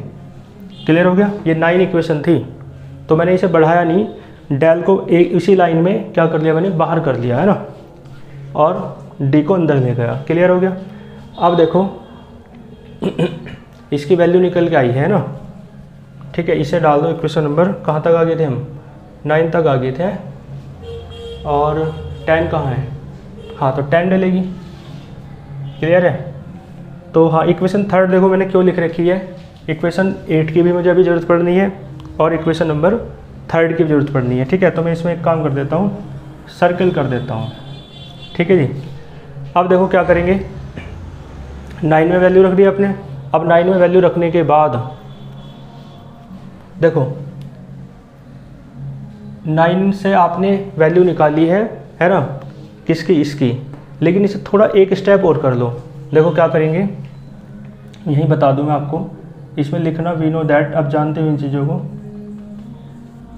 क्लियर हो गया। ये 9 इक्वेशन थी, तो मैंने इसे बढ़ाया नहीं, डेल को एक इसी लाइन में क्या कर लिया मैंने, बाहर कर लिया, है ना, और d को अंदर ले गया, क्लियर हो गया। अब देखो इसकी वैल्यू निकल के आई है ना, ठीक है, इसे डाल दो, इक्वेशन नंबर कहाँ तक आ गए थे हम, 9 तक आ गए थे, और 10 कहाँ है, हाँ तो 10 डलेगी, क्लियर है। तो हाँ, इक्वेशन 3 देखो मैंने क्यों लिख रखी है, इक्वेशन 8 की भी मुझे अभी ज़रूरत पड़नी है, और इक्वेशन नंबर 3 की भी ज़रूरत पड़नी है, ठीक है। तो मैं इसमें एक काम कर देता हूँ, सर्कल कर देता हूँ, ठीक है जी। अब देखो क्या करेंगे, 9 में वैल्यू रख दी आपने, अब 9 में वैल्यू रखने के बाद देखो 9 से आपने वैल्यू निकाली है ना, किसकी, इसकी, लेकिन इसे थोड़ा एक स्टेप और कर लो। देखो क्या करेंगे, यहीं बता दूं मैं आपको, इसमें लिखना वी नो दैट, अब जानते हो इन चीज़ों को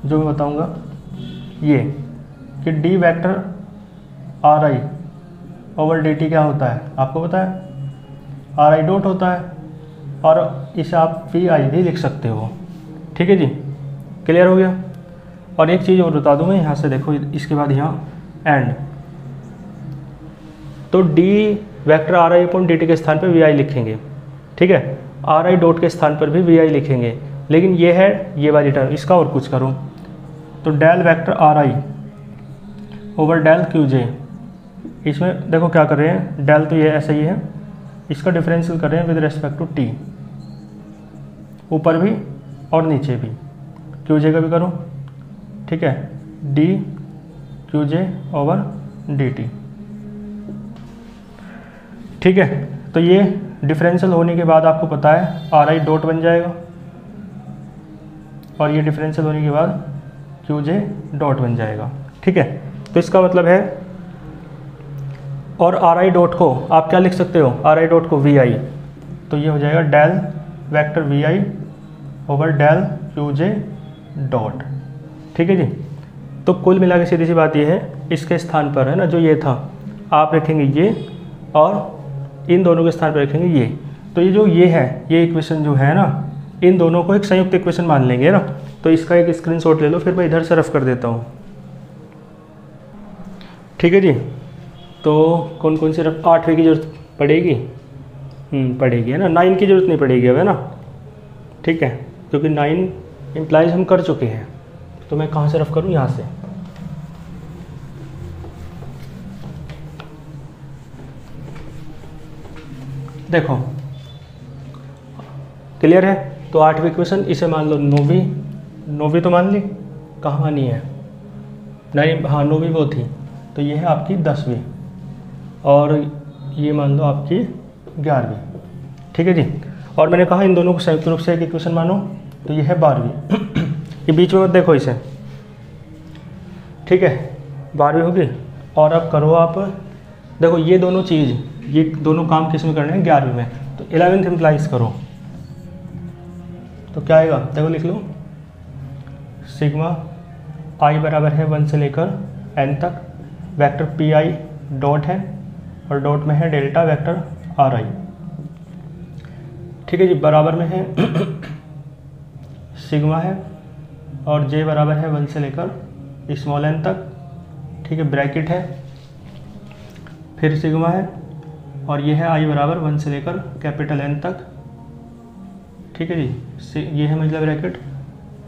जो मैं बताऊंगा, ये कि D vector are i over D t क्या होता है, आपको पता है, आर आई डॉट होता है, और इसे आप वी आई भी लिख सकते हो, ठीक है जी, क्लियर हो गया। और एक चीज़ और बता दूँ मैं यहाँ से, देखो इसके बाद यहाँ एंड, तो D vector are I upon D T के स्थान पर वी आई लिखेंगे, ठीक है, आर आई डॉट के स्थान पर भी वी आई लिखेंगे, लेकिन ये है ये वाली टर्म, इसका और कुछ करो, तो del vector are i over del Q j, इसमें देखो क्या कर रहे हैं, डेल तो ये ऐसा ही है, इसका डिफरेंशियल कर रहे हैं विद रेस्पेक्ट टू टी, ऊपर भी और नीचे भी, क्यू जे का भी करो, ठीक है, डी क्यू जे ओवर डी टी, ठीक है। तो ये डिफरेंशियल होने के बाद आपको पता है आर आई डॉट बन जाएगा, और ये डिफरेंशियल होने के बाद क्यू जे डॉट बन जाएगा, ठीक है। तो इसका मतलब है, और आर आई डॉट को आप क्या लिख सकते हो, आर आई डॉट को वी आई, तो ये हो जाएगा del vector v i over del Q J dot, ठीक है जी। तो कुल मिला के सीधी सी बात ये है, इसके स्थान पर है ना जो ये था, आप रखेंगे ये, और इन दोनों के स्थान पर रखेंगे ये, तो ये जो ये है, ये इक्वेशन जो है ना, इन दोनों को एक संयुक्त इक्वेशन मान लेंगे ना। तो इसका एक स्क्रीनशॉट ले लो, फिर मैं इधर से रफ कर देता हूँ। ठीक है जी। तो कौन कौन सी 8वीं की जरूरत पड़ेगी? पड़ेगी, है ना। 9 की जरूरत नहीं पड़ेगी अब, है ना। ठीक है, क्योंकि 9 इम्प्लाइज हम कर चुके हैं। तो मैं कहाँ से रफ करूँ? यहाँ से। देखो क्लियर है। तो 8वीं क्वेश्चन, इसे मान लो 9वीं तो मान ली, कहाँ आनी है? 9, हाँ 9वीं वो थी, तो ये है आपकी 10वीं, और ये मान लो आपकी 11वीं। ठीक है जी। और मैंने कहा इन दोनों को संयुक्त रूप से एक इक्वेशन मानो, तो ये है 12वीं। ये बीच में मत देखो इसे, ठीक है। 12वीं होगी। और अब करो आप, देखो ये दोनों चीज़, ये दोनों काम किस में करने हैं? 11वीं में। तो 11th इम्प्लाइज करो, तो क्या आएगा? देखो लिख लो, सिग्मा i बराबर है 1 से लेकर n तक, वेक्टर पी आई डॉट है, और डॉट में है डेल्टा वेक्टर आर आई। ठीक है जी। बराबर में है सिग्मा है, और j बराबर है 1 से लेकर स्मॉल n तक। ठीक है, ब्रैकेट है, फिर सिग्मा है, और ये है i बराबर 1 से लेकर कैपिटल N तक। ठीक है जी। ये है मतलब ब्रैकेट,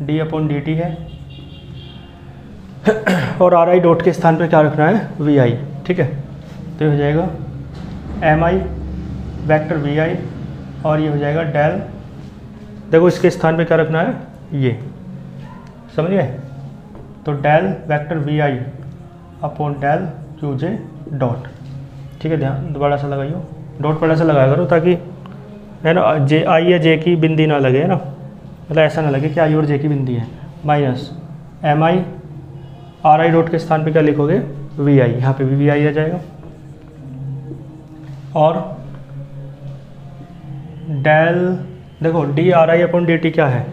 d/dt है, और आर आई डॉट के स्थान पर क्या रखना है? वी आई। ठीक है, तो ये हो जाएगा M I vector we i, और ये हो जाएगा डेल, देखो इसके स्थान पे क्या रखना है? ये, समझ गए? तो del vector we I upon del Q J dot. ठीक है, ध्यान बड़ा सा लगाइयो, डॉट बड़ा सा लगाया करो, ताकि है ना जे आई या जे की बिंदी ना लगे, है ना, मतलब ऐसा ना लगे कि आई और जे की बिंदी है। Minus M I, R I dot के स्थान पे क्या लिखोगे? वी आई, यहाँ पे भी वी आई आ जाएगा, और डेल, देखो डी आर आई अपॉन डी टी क्या है?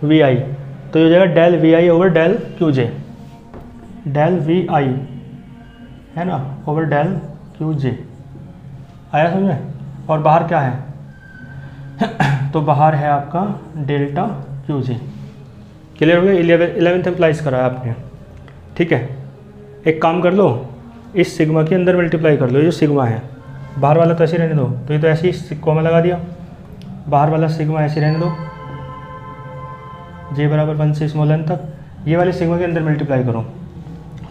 वी आई, तो ये हो जाएगा del v i over del Q j, del v आई है ना ओवर डेल क्यू जे। आया समझ में? और बाहर क्या है? तो बाहर है आपका डेल्टा क्यू जे। क्लियर हो गया? 11th एम्प्लाइज करा है आपने। ठीक है, एक काम कर लो, इस सिग्मा के अंदर मल्टीप्लाई कर लो, ये जो सिग्मा है, बाहर वाला तो ऐसे रहने दो, तो ये तो ऐसे ही कॉमा लगा दिया, बाहर वाला सिग्मा ऐसे रहने दो, जे बराबर 1 से स्मॉल n तक। ये वाले सिग्मा के अंदर मल्टीप्लाई करो,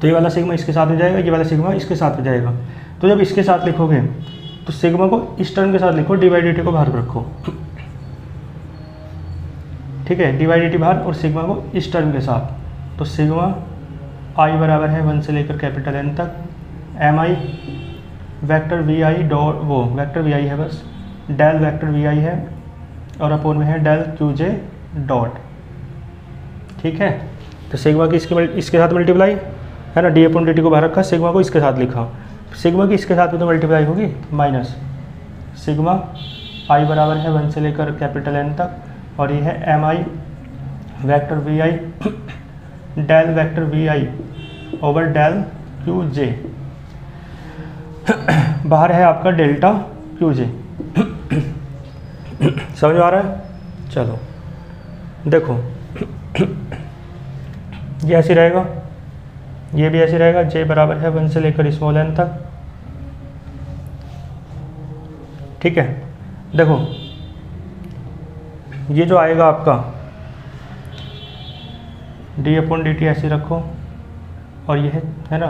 तो ये वाला सिग्मा इसके साथ हो जाएगा, ये वाला सिग्मा इसके साथ हो जाएगा। तो जब इसके साथ लिखोगे तो सिग्मा को इस टर्म के साथ लिखो, डी/dt को बाहर रखो। ठीक है, डी/dt बाहर और सिग्मा को इस टर्म के साथ। तो सिग्मा i बराबर है 1 से लेकर कैपिटल N तक, M I vector we I dot, वो वैक्टर वी आई है बस, डेल वैक्टर वी आई है, और अपोन में है डेल क्यू जे डॉट। ठीक है, तो सिग्मा की इसके साथ मल्टीप्लाई है ना, d/dt को बाहर रखा, सिग्मा को इसके साथ लिखा, सिग्मा की इसके साथ में तो मल्टीप्लाई होगी, माइनस सिग्मा i बराबर है 1 से लेकर कैपिटल N तक, और ये है m I vector we i del vector we i over del Q j, बाहर है आपका डेल्टा क्यू जे। समझ में आ रहा है? चलो देखो, ये ऐसे रहेगा, ये भी ऐसे रहेगा, जे बराबर है 1 से लेकर स्मॉल n तक। ठीक है, देखो ये जो आएगा आपका d/dt ऐसे रखो, और ये है ना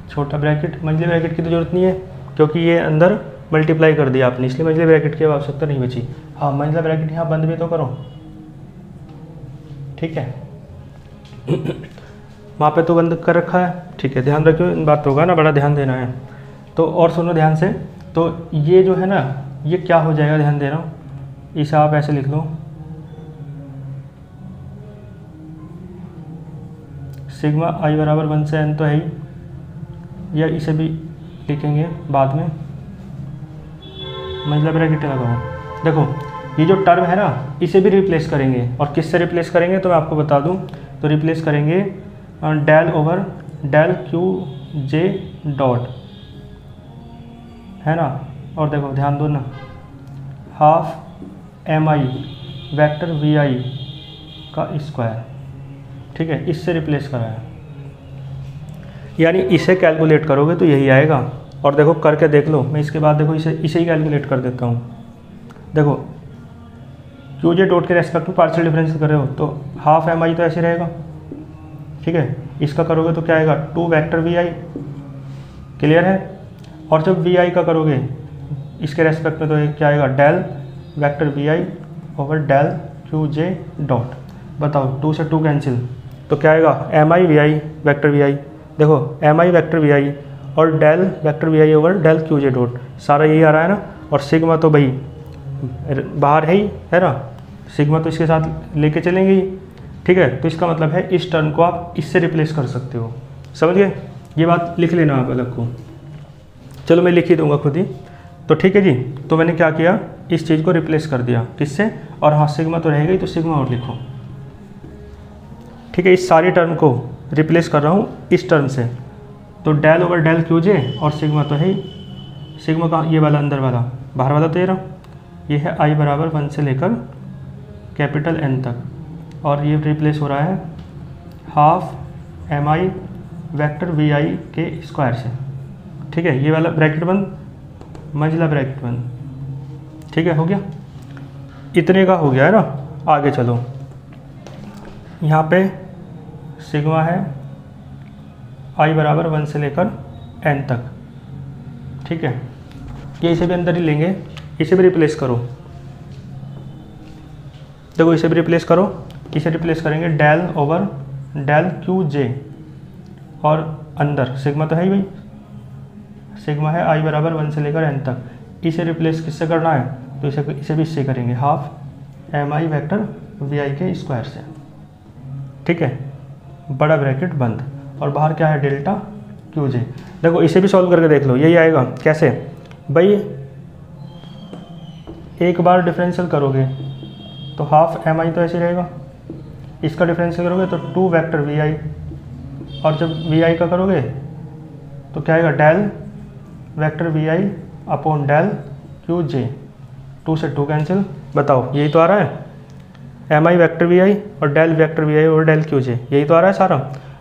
छोटा ब्रैकेट, मंझले ब्रैकेट की तो जरूरत नहीं है, क्योंकि ये अंदर मल्टीप्लाई कर दिया आपने, इसलिए मंझले ब्रैकेट की आवश्यकता नहीं बची। हाँ, मंझला ब्रैकेट यहाँ बंद भी तो करो। ठीक है, वहाँ पे तो बंद कर रखा है। ठीक है, ध्यान रखियो इन बातों का ना, बड़ा ध्यान देना है। तो और सुनो ध्यान से, तो ये जो है ना, ये क्या हो जाएगा, ध्यान देना, इसे आप ऐसे लिख लो, सिग्मा i बराबर 1 से n तो है ही, या इसे भी लिखेंगे बाद में, मतलब ब्रैकेट लगाओ। देखो ये जो टर्म है ना, इसे भी रिप्लेस करेंगे, और किससे रिप्लेस करेंगे तो मैं आपको बता दूं, तो रिप्लेस करेंगे डेल ओवर डेल क्यू जे डॉट, है ना, और देखो ध्यान दो ना, half m I vector we i का स्क्वायर। ठीक है, इससे रिप्लेस करा है। यानी इसे कैलकुलेट करोगे तो यही आएगा। और देखो करके देख लो, मैं इसके बाद देखो इसे ही कैलकुलेट कर देता हूँ। देखो क्यू जे डॉट के रेस्पेक्ट में पार्शियल डिफरेंशियल कर रहे हो तो हाफ एम आई तो ऐसे रहेगा, ठीक है। इसका करोगे तो क्या आएगा 2 वेक्टर वी आई, क्लियर है। और जब वी आई का करोगे इसके रेस्पेक्ट में तो क्या आएगा del vector v i over del Q J dot. बताओ 2 से 2 कैंसिल तो क्या आएगा m i v i vector v i. देखो m i vector v i और del vector v i over del Q J dot, सारा यही आ रहा है ना। और सिग्मा तो भाई बाहर है ही है ना, सिग्मा तो इसके साथ लेके चलेंगे ही, ठीक है। तो इसका मतलब है इस टर्म को आप इससे रिप्लेस कर सकते हो, समझ गए। ये बात लिख लेना आप अलग को, चलो मैं लिख ही दूंगा खुद ही। तो ठीक है जी, तो मैंने क्या किया इस चीज़ को रिप्लेस कर दिया किससे, और हाँ सिग्मा तो रहेगा ही तो सिग्मा और लिखो, ठीक है। इस सारी टर्म को रिप्लेस कर रहा हूँ इस टर्म से, तो del over del Q j और सिग्मा तो है ही, सिग्मा का ये वाला अंदर वाला, बाहर वाला तो ये रहा, ये है आई बराबर 1 से लेकर कैपिटल एन तक, और ये रिप्लेस हो रहा है half m I vector we i के स्क्वायर से, ठीक है। ये वाला ब्रैकेट बंद, मंझला ब्रैकेट बंद, ठीक है, हो गया। इतने का हो गया है ना। आगे चलो, यहाँ पे सिग्मा है आई बराबर 1 से लेकर एन तक, ठीक है। ये इसे भी अंदर ही लेंगे, इसे भी रिप्लेस करो। देखो इसे भी रिप्लेस करो, इसे रिप्लेस करेंगे del over del Q j, और अंदर सिग्मा तो है ही भाई, सिग्मा है आई बराबर 1 से लेकर एन तक। इसे रिप्लेस किससे करना है तो इसे भी इससे करेंगे half m I vector we i के स्क्वायर से, ठीक है, बड़ा ब्रैकेट बंद, और बाहर क्या है डेल्टा क्यू जे। देखो इसे भी सॉल्व करके देख लो, यही आएगा। कैसे भाई, एक बार डिफरेंशियल करोगे तो हाफ एम आई तो ऐसे रहेगा, इसका डिफरेंशियल करोगे तो 2 वेक्टर वी आई, और जब वी आई का करोगे तो क्या आएगा डेल वेक्टर वी आई अपॉन डेल क्यू जे। 2 से 2 कैंसिल, बताओ यही तो आ रहा है m I vector we i और डेल वेक्टर वी आई और डेल क्यू जे, यही तो आ रहा है सारा।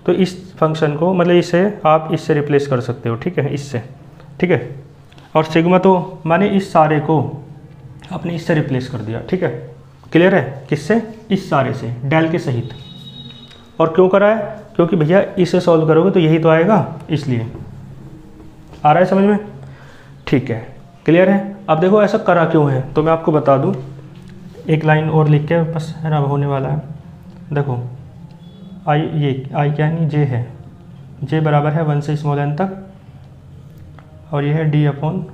तो इस फंक्शन को मतलब इसे आप इससे रिप्लेस कर सकते हो, ठीक है, इससे, ठीक है। और सिग्मा तो माने इस सारे को आपने इससे रिप्लेस कर दिया, ठीक है, क्लियर है। किससे, इस सारे से डेल के सहित। और क्यों करा है, क्योंकि भैया इसे सॉल्व करोगे तो यही तो आएगा, इसलिए आ रहा है समझ में, ठीक है, क्लियर है। अब देखो ऐसा करा क्यों है तो मैं आपको बता दूं, एक लाइन और लिख के बस है ना होने वाला है। देखो आई, ये आई क्या नहीं जे है, जे बराबर है 1 से स्मॉल एन तक, और ये है डी अपॉन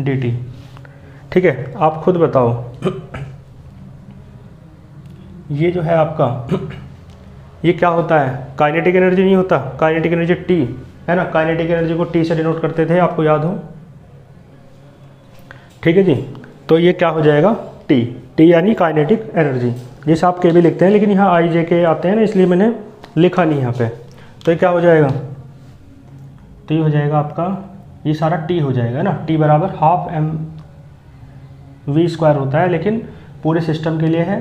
डी टी, ठीक है। आप खुद बताओ ये जो है आपका ये क्या होता है, काइनेटिक एनर्जी नहीं होता, काइनेटिक एनर्जी टी है ना, काइनेटिक एनर्जी को टी से डिनोट करते थे, आपको याद हो, ठीक है जी। तो ये क्या हो जाएगा टी, टी यानी काइनेटिक एनर्जी, जैसे आप के भी लिखते हैं, लेकिन यहाँ आई जे के आते हैं ना, इसलिए मैंने लिखा नहीं यहाँ पे। तो ये क्या हो जाएगा, तो ये हो जाएगा आपका, ये सारा टी हो जाएगा ना, टी बराबर हाफ एम वी स्क्वायर होता है, लेकिन पूरे सिस्टम के लिए है,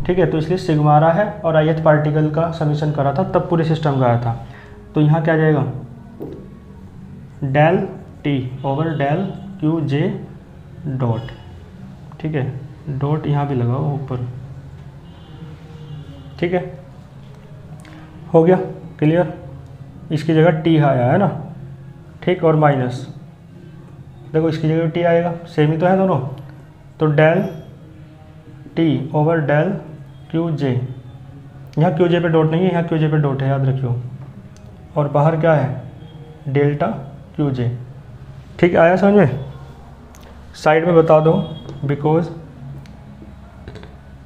ठीक है। तो इसलिए सिग्मा आ रहा है, और ith पार्टिकल का समीशन करा था तब पूरे सिस्टम का आया था। तो यहाँ क्या जाएगा del T over del Q जे डॉट, ठीक है, डॉट यहाँ भी लगाओ ऊपर, ठीक है, हो गया क्लियर। इसकी जगह टी आया है ना, ठीक, और माइनस, देखो इसकी जगह टी आएगा, सेम ही तो है दोनों। तो del T over del Q j, यहाँ क्यू जे पे डॉट नहीं है, यहाँ क्यू जे पे डॉट है, याद रखियो, और बाहर क्या है डेल्टा क्यू जे, ठीक आया समझ में। साइड में बता दो, बिकॉज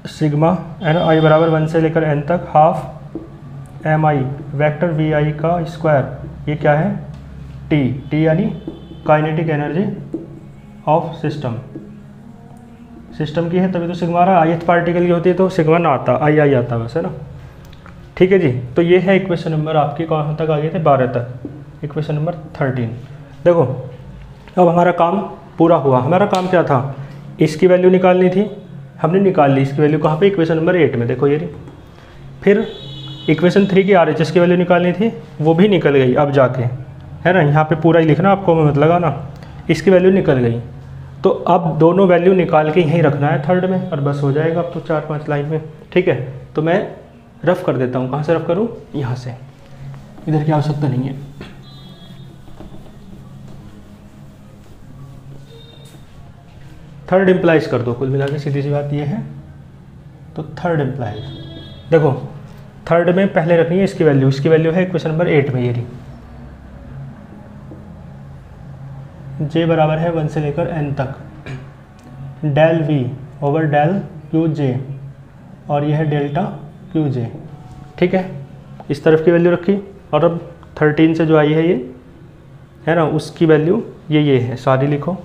सिग्मा एन आई बराबर 1 से लेकर एन तक half m I vector we i का स्क्वायर, ये क्या है टी, टी यानी kinetic energy of system, system की है तभी तो सिग्मा आ रहा है, ith पार्टिकल की होती है तो सिग्मा ना आता, आई आई आता बस, है ना, ठीक है जी। तो ये है इक्वेशन नंबर आपकी, कहाँ तक आ गए थे 12 तक, इक्वेशन नंबर 13। देखो अब हमारा काम पूरा हुआ। हमारा काम क्या था, इसकी वैल्यू निकालनी थी, हमने निकाल ली इसकी वैल्यू, कहाँ पे इक्वेशन नंबर 8 में, देखो ये रही। फिर इक्वेशन 3 की RHS की वैल्यू निकालनी थी, वो भी निकल गई अब जाके, है ना। यहाँ पे पूरा ही लिखना आपको, मत लगाना, इसकी वैल्यू निकल गई। तो अब दोनों वैल्यू निकाल के यहीं रखना है थर्ड में, और बस हो जाएगा अब तो 4-5 लाइन में, ठीक है। तो मैं रफ कर देता हूँ, कहाँ से रफ करूँ, यहाँ से, इधर की आवश्यकता नहीं है। थर्ड इम्प्लाइज कर दो, कुल मिला के सीधी सी बात ये है। तो थर्ड इम्प्लाइज, देखो थर्ड में पहले रखनी है इसकी वैल्यू, इसकी वैल्यू है क्वेश्चन नंबर 8 में ये रही, j बराबर है 1 से लेकर n तक, del v over del Q j, और यह है डेल्टा क्यू जे, ठीक है। इस तरफ की वैल्यू रखी, और अब 13 से जो आई है ये, है ना, उसकी वैल्यू ये है, सारी लिखो,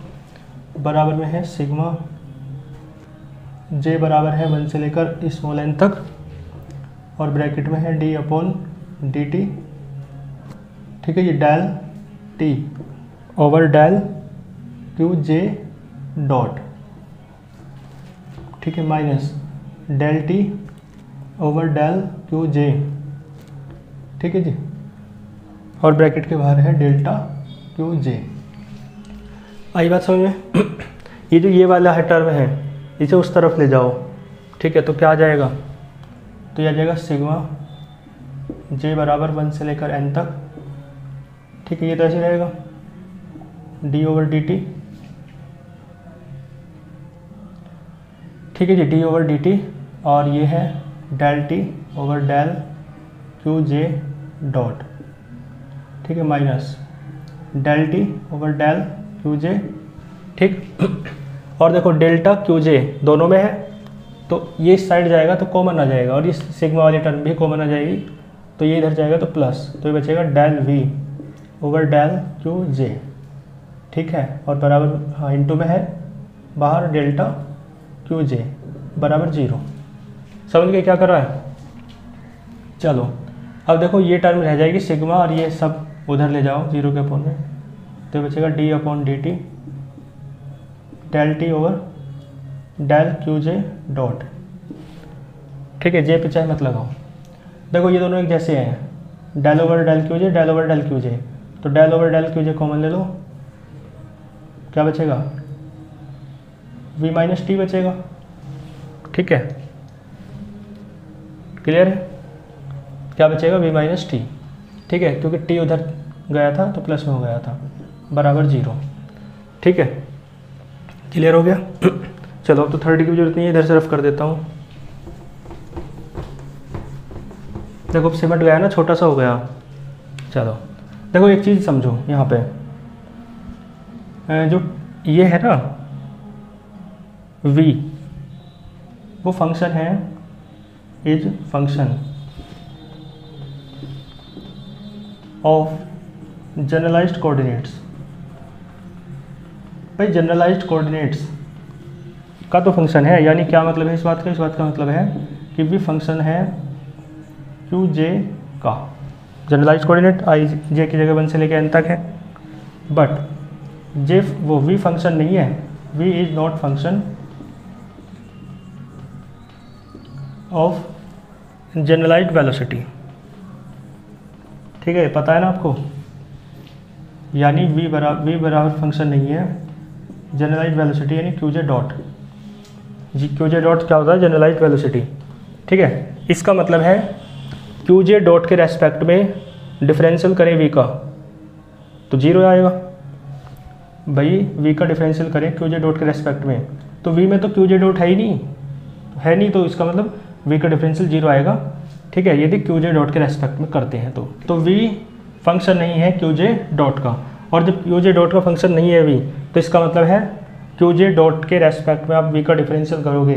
बराबर में है सिग्मा j बराबर है 1 से लेकर स्मॉल n तक, और ब्रैकेट में है d अपॉन dt, ठीक है, ये del t over del Q जे डॉट, ठीक है, minus del T over del Q j, ठीक है जी, और ब्रैकेट के बाहर है डेल्टा क्यू जे। आई बात समझ में। ये जो ये वाला है टर्म है, इसे उस तरफ ले जाओ, ठीक है, तो क्या आ जाएगा, तो ये आ जाएगा सिग्मा जे बराबर 1 से लेकर n तक, ठीक है, ये तो ऐसे रहेगा d ओवर dt, ठीक है जी, d ओवर dt, और ये है del t over del Q जे डॉट, ठीक है, minus del t over del Q j, ठीक। और देखो डेल्टा क्यू जे दोनों में है, तो ये इस साइड जाएगा तो कॉमन आ जाएगा, और ये सिग्मा वाली टर्म भी कॉमन आ जाएगी, तो ये इधर जाएगा तो प्लस, तो ये बचेगा del v over del Q j, ठीक है, और बराबर, हाँ, इनटू में है बाहर डेल्टा क्यू जे बराबर 0। समझ गए क्या कर रहा है। चलो अब देखो ये टर्म रह जाएगी सिग्मा, और ये सब उधर ले जाओ 0 के अपोन में, तो ये बचेगा d upon dt del T over del Q जे डॉट, ठीक है, जे पे चाहे मत लगाओ। देखो ये दोनों एक जैसे हैं, del over del Q j, del over del Q जे, तो डेल ओवर डेल क्यू जे कॉमन ले लो, क्या बचेगा, v माइनस टी बचेगा, ठीक है, क्लियर है, क्या बचेगा, v माइनस टी, ठीक है, क्योंकि t उधर गया था तो प्लस में हो गया था, बराबर 0, ठीक है, क्लियर हो गया। चलो अब तो 30 की भी जरूरत नहीं है, इधर से रफ कर देता हूँ। देखो अब सिमट गया ना, छोटा सा हो गया। चलो देखो एक चीज़ समझो, यहाँ पे जो ये है ना v, वो फंक्शन है, is function of generalised coordinates. भाई जनरलाइज्ड कोऑर्डिनेट्स का तो फंक्शन है, यानी क्या मतलब है इस बात का, इस बात का मतलब है कि v फंक्शन है क्यू जे का, जनरलाइज्ड कोऑर्डिनेट आई जे की जगह 1 से लेकर n तक है, बट जे वो v फंक्शन नहीं है, v is not function of generalised velocity, ठीक है, पता है ना आपको, यानी v बराबर फंक्शन नहीं है जनरलाइज्ड वेलोसिटी, यानी Q J dot, G Q J dot क्या होता है, जनरलाइज्ड वेलोसिटी, ठीक है। इसका मतलब है क्यू जे डॉट के रेस्पेक्ट में डिफरेंशियल करें v का तो 0 आएगा, भाई v का डिफरेंशियल करें क्यू जे डॉट के रेस्पेक्ट में, तो v में तो क्यू जे डॉट है ही नहीं, तो इसका मतलब v का डिफरेंशियल 0 आएगा, ठीक है, यदि क्यू जे डॉट के रेस्पेक्ट में करते हैं तो v फंक्शन नहीं है क्यू जे डॉट का, और जब क्यू जे डॉट का फंक्शन नहीं है v, तो इसका मतलब है क्यू जे डॉट के रेस्पेक्ट में आप v का डिफरेंशियल करोगे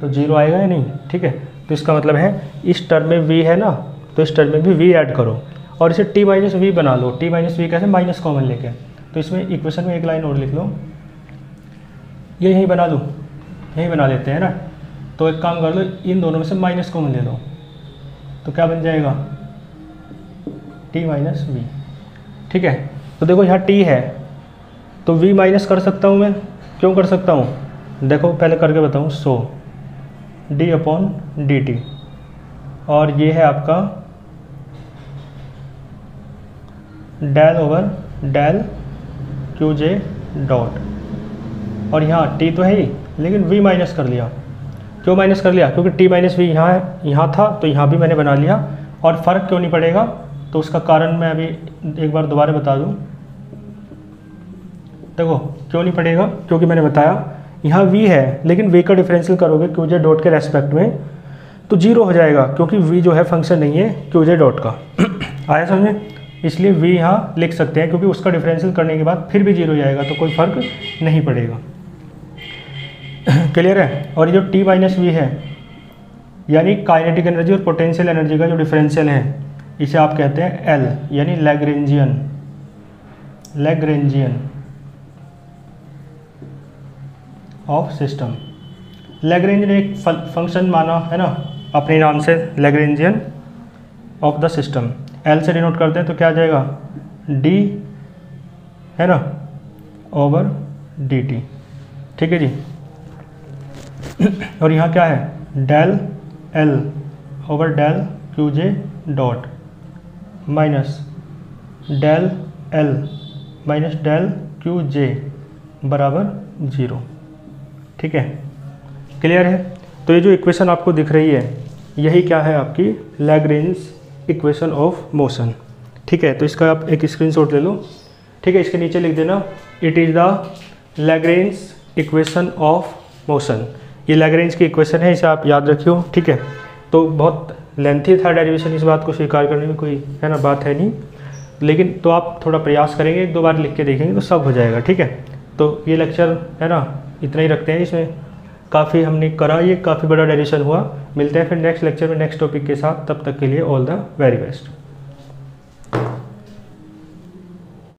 तो 0 आएगा या नहीं, ठीक है। तो इसका मतलब है इस टर्म में v है ना, तो इस टर्म में भी v ऐड करो, और इसे t माइनस वी बना लो, t माइनस वी कैसे, माइनस कॉमन लेके, तो इसमें इक्वेशन में एक लाइन और लिख लो, ये यहीं बना लो, यहीं बना लेते हैं ना, तो एक काम कर लो, इन दोनों में से माइनस कॉमन ले लो, तो क्या बन जाएगा, t माइनस वी, ठीक है। तो देखो यहाँ t है तो v माइनस कर सकता हूँ मैं, क्यों कर सकता हूँ, देखो पहले करके बताऊँ, सो d अपॉन dt, और ये है आपका डेल ओवर डेल क्यू जे डॉट, और यहाँ टी तो है ही लेकिन वी माइनस कर लिया। क्यों माइनस कर लिया? क्योंकि टी माइनस वी यहाँ है, यहाँ था तो यहाँ भी मैंने बना लिया। और फ़र्क क्यों नहीं पड़ेगा? तो उसका कारण मैं अभी एक बार दोबारा बता दूँ। देखो क्यों नहीं पड़ेगा, क्योंकि मैंने बताया यहाँ v है लेकिन v का डिफरेंशियल करोगे क्यू जे डॉट के रेस्पेक्ट में तो 0 हो जाएगा, क्योंकि v जो है फंक्शन नहीं है क्यू जे डॉट का। आया समझे? इसलिए v यहाँ लिख सकते हैं, क्योंकि उसका डिफरेंशियल करने के बाद फिर भी 0 हो जाएगा तो कोई फ़र्क नहीं पड़ेगा। क्लियर है? और ये जो t माइनस वी है यानी काइनेटिक एनर्जी और पोटेंशियल एनर्जी का जो डिफरेंशियल है, इसे आप कहते हैं L, यानी लैग्रेंजियन ऑफ सिस्टम। लैग्रेंज ने एक फंक्शन माना है ना अपने नाम से, Lagrangian of the system. L से डिनोट करते हैं तो क्या आ जाएगा? D है ना ओवर dt। ठीक है जी। और यहाँ क्या है? Del L over del Q जे dot minus del L minus del Q j बराबर 0। ठीक है, क्लियर है? तो ये जो इक्वेशन आपको दिख रही है यही क्या है? आपकी लैग्रेंज इक्वेशन ऑफ मोशन। ठीक है, तो इसका आप एक स्क्रीनशॉट ले लो। ठीक है, इसके नीचे लिख देना it is the Lagrange equation of motion. ये लैग्रेंज की इक्वेशन है, इसे आप याद रखियो। ठीक है, तो बहुत लेंथी था डेरिवेशन, इस बात को स्वीकार करने में कोई है ना बात है नहीं, लेकिन तो आप थोड़ा प्रयास करेंगे, एक दो बार लिख के देखेंगे तो सब हो जाएगा। ठीक है, तो ये लेक्चर है ना इतना ही रखते हैं। इसमें काफ़ी हमने करा, ये काफ़ी बड़ा डेरिवेशन हुआ। मिलते हैं फिर नेक्स्ट लेक्चर में नेक्स्ट टॉपिक के साथ। तब तक के लिए ऑल द वेरी बेस्ट।